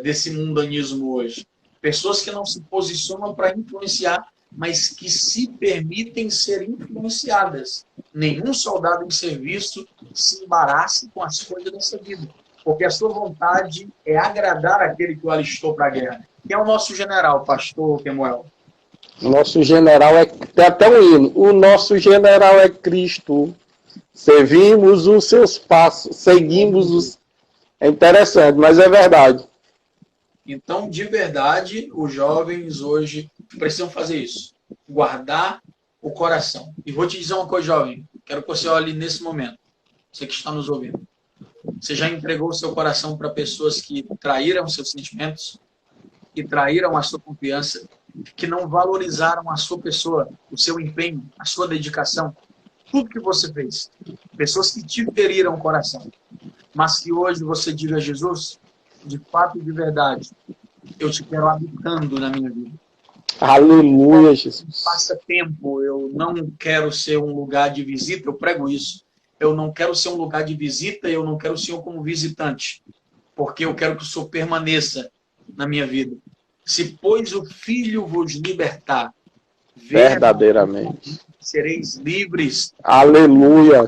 S2: desse mundanismo hoje. Pessoas que não se posicionam para influenciar, mas que se permitem ser influenciadas. Nenhum soldado em serviço se embarace com as coisas dessa vida. Porque a sua vontade é agradar aquele que o alistou para a guerra. Quem é o nosso general, pastor Temuel?
S1: Nosso general tem até um hino. O nosso general é Cristo. Servimos os seus passos, seguimos os... É interessante, mas é verdade.
S2: Então, de verdade, os jovens hoje precisam fazer isso. Guardar o coração. E vou te dizer uma coisa, jovem. Quero que você olhe nesse momento. Você que está nos ouvindo. Você já entregou o seu coração para pessoas que traíram seus sentimentos, que traíram a sua confiança, que não valorizaram a sua pessoa, o seu empenho, a sua dedicação, tudo que você fez. Pessoas que te feriram o coração. Mas que hoje você diga a Jesus, de fato e de verdade, eu te quero habitando na minha vida.
S1: Aleluia, Jesus.
S2: Passa tempo, eu não quero ser um lugar de visita, eu prego isso. Eu não quero ser um lugar de visita, eu não quero o Senhor como visitante, porque eu quero que o Senhor permaneça na minha vida. Se, pois, o Filho vos libertar,
S1: verdadeiramente
S2: sereis livres.
S1: Aleluia.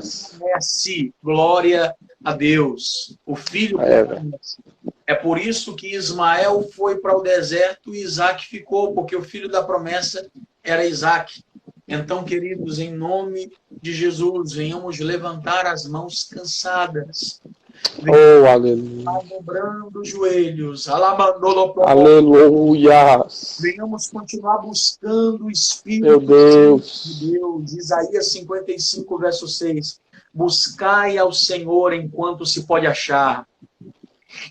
S2: Glória a Deus. O Filho permanece. É por isso que Ismael foi para o deserto e Isaac ficou, porque o filho da promessa era Isaac. Então, queridos, em nome de Jesus, venhamos levantar as mãos cansadas.
S1: Oh, aleluia.
S2: Dobrando os joelhos.
S1: Aleluia.
S2: Venhamos continuar buscando o Espírito
S1: Meu Deus.
S2: de Deus. Isaías 55, verso 6. Buscai ao Senhor enquanto se pode achar.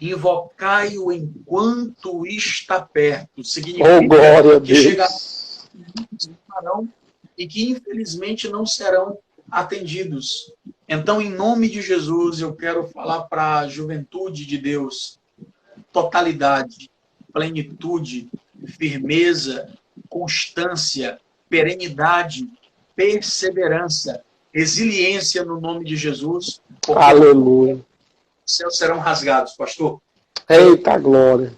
S2: Invocai-o enquanto está perto. Significa
S1: glória a
S2: que chegarão e que infelizmente não serão atendidos. Então, em nome de Jesus, eu quero falar para a juventude de Deus: totalidade, plenitude, firmeza, constância, perenidade, perseverança, resiliência no nome de Jesus.
S1: Aleluia.
S2: Os céus serão rasgados, pastor.
S1: Eita glória.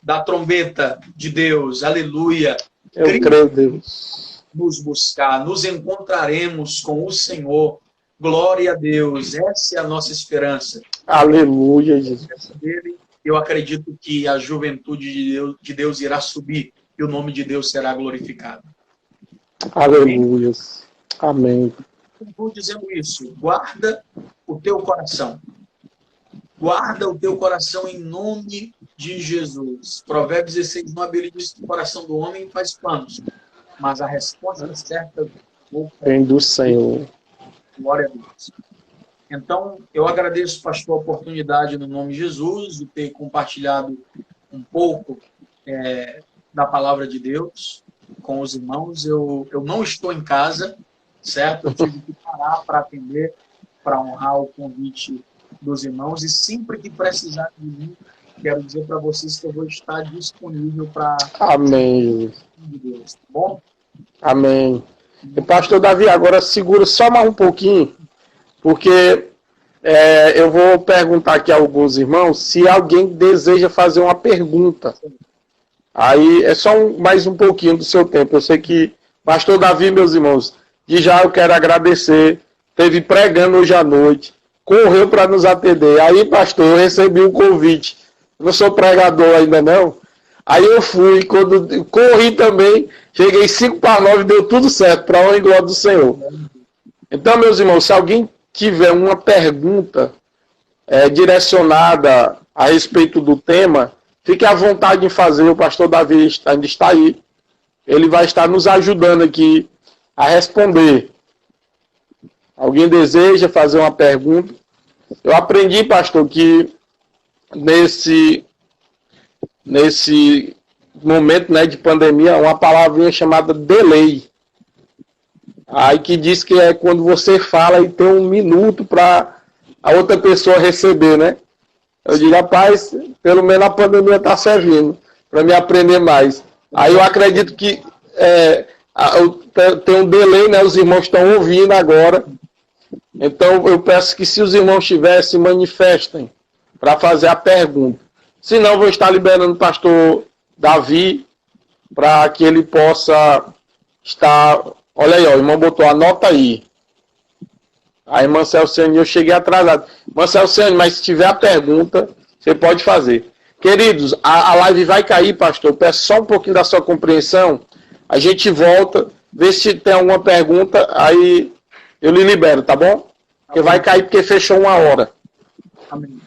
S2: Da trombeta de Deus, aleluia.
S1: Eu creio, Deus.
S2: Nos buscar, nos encontraremos com o Senhor. Glória a Deus, essa é a nossa esperança.
S1: Aleluia, Jesus.
S2: Eu acredito que a juventude de Deus irá subir e o nome de Deus será glorificado.
S1: Aleluia. Amém.
S2: Estou dizendo isso, guarda o teu coração. Guarda o teu coração em nome de Jesus. Provérbios 16, 9, ele diz que o coração do homem faz planos, mas a resposta certa
S1: vem do Senhor.
S2: Glória a Deus. Então, eu agradeço, pastor, a oportunidade no nome de Jesus de ter compartilhado um pouco da palavra de Deus com os irmãos. Eu não estou em casa, certo? Eu tive que parar para atender, para honrar o convite dos irmãos, e sempre que precisar de mim, quero dizer para vocês que eu vou estar disponível para...
S1: Amém.
S2: De Deus, tá bom?
S1: Amém. E pastor Davi, agora segura só mais um pouquinho, porque eu vou perguntar aqui a alguns irmãos se alguém deseja fazer uma pergunta. Aí é só mais um pouquinho do seu tempo. Eu sei que pastor Davi, meus irmãos, de já eu quero agradecer, esteve pregando hoje à noite, correu para nos atender. Aí, pastor, eu recebi um convite. Eu não sou pregador ainda não. Aí eu fui, quando corri também, cheguei 8:55, deu tudo certo, para a honra e glória do Senhor. Então, meus irmãos, se alguém tiver uma pergunta direcionada a respeito do tema, fique à vontade em fazer. O pastor Davi ainda está aí. Ele vai estar nos ajudando aqui a responder. Alguém deseja fazer uma pergunta? Eu aprendi, pastor, que nesse momento, né, de pandemia, uma palavrinha chamada delay. Aí que diz que é quando você fala e tem um minuto para a outra pessoa receber, né? Eu digo, rapaz, pelo menos a pandemia está servindo para me aprender mais. Aí eu acredito que tem um delay, né? Os irmãos estão ouvindo agora. Então eu peço que, se os irmãos tivessem, manifestem para fazer a pergunta. Se não, vou estar liberando o pastor Davi para que ele possa estar... Olha aí, ó, o irmão botou, anota aí. A irmã Celciane, eu cheguei atrasado. Irmã Celciane, mas se tiver a pergunta, você pode fazer. Queridos, a live vai cair, pastor. Peço só um pouquinho da sua compreensão. A gente volta, vê se tem alguma pergunta, aí eu lhe libero, tá bom? Porque vai cair porque fechou 1 hora.
S2: Amém.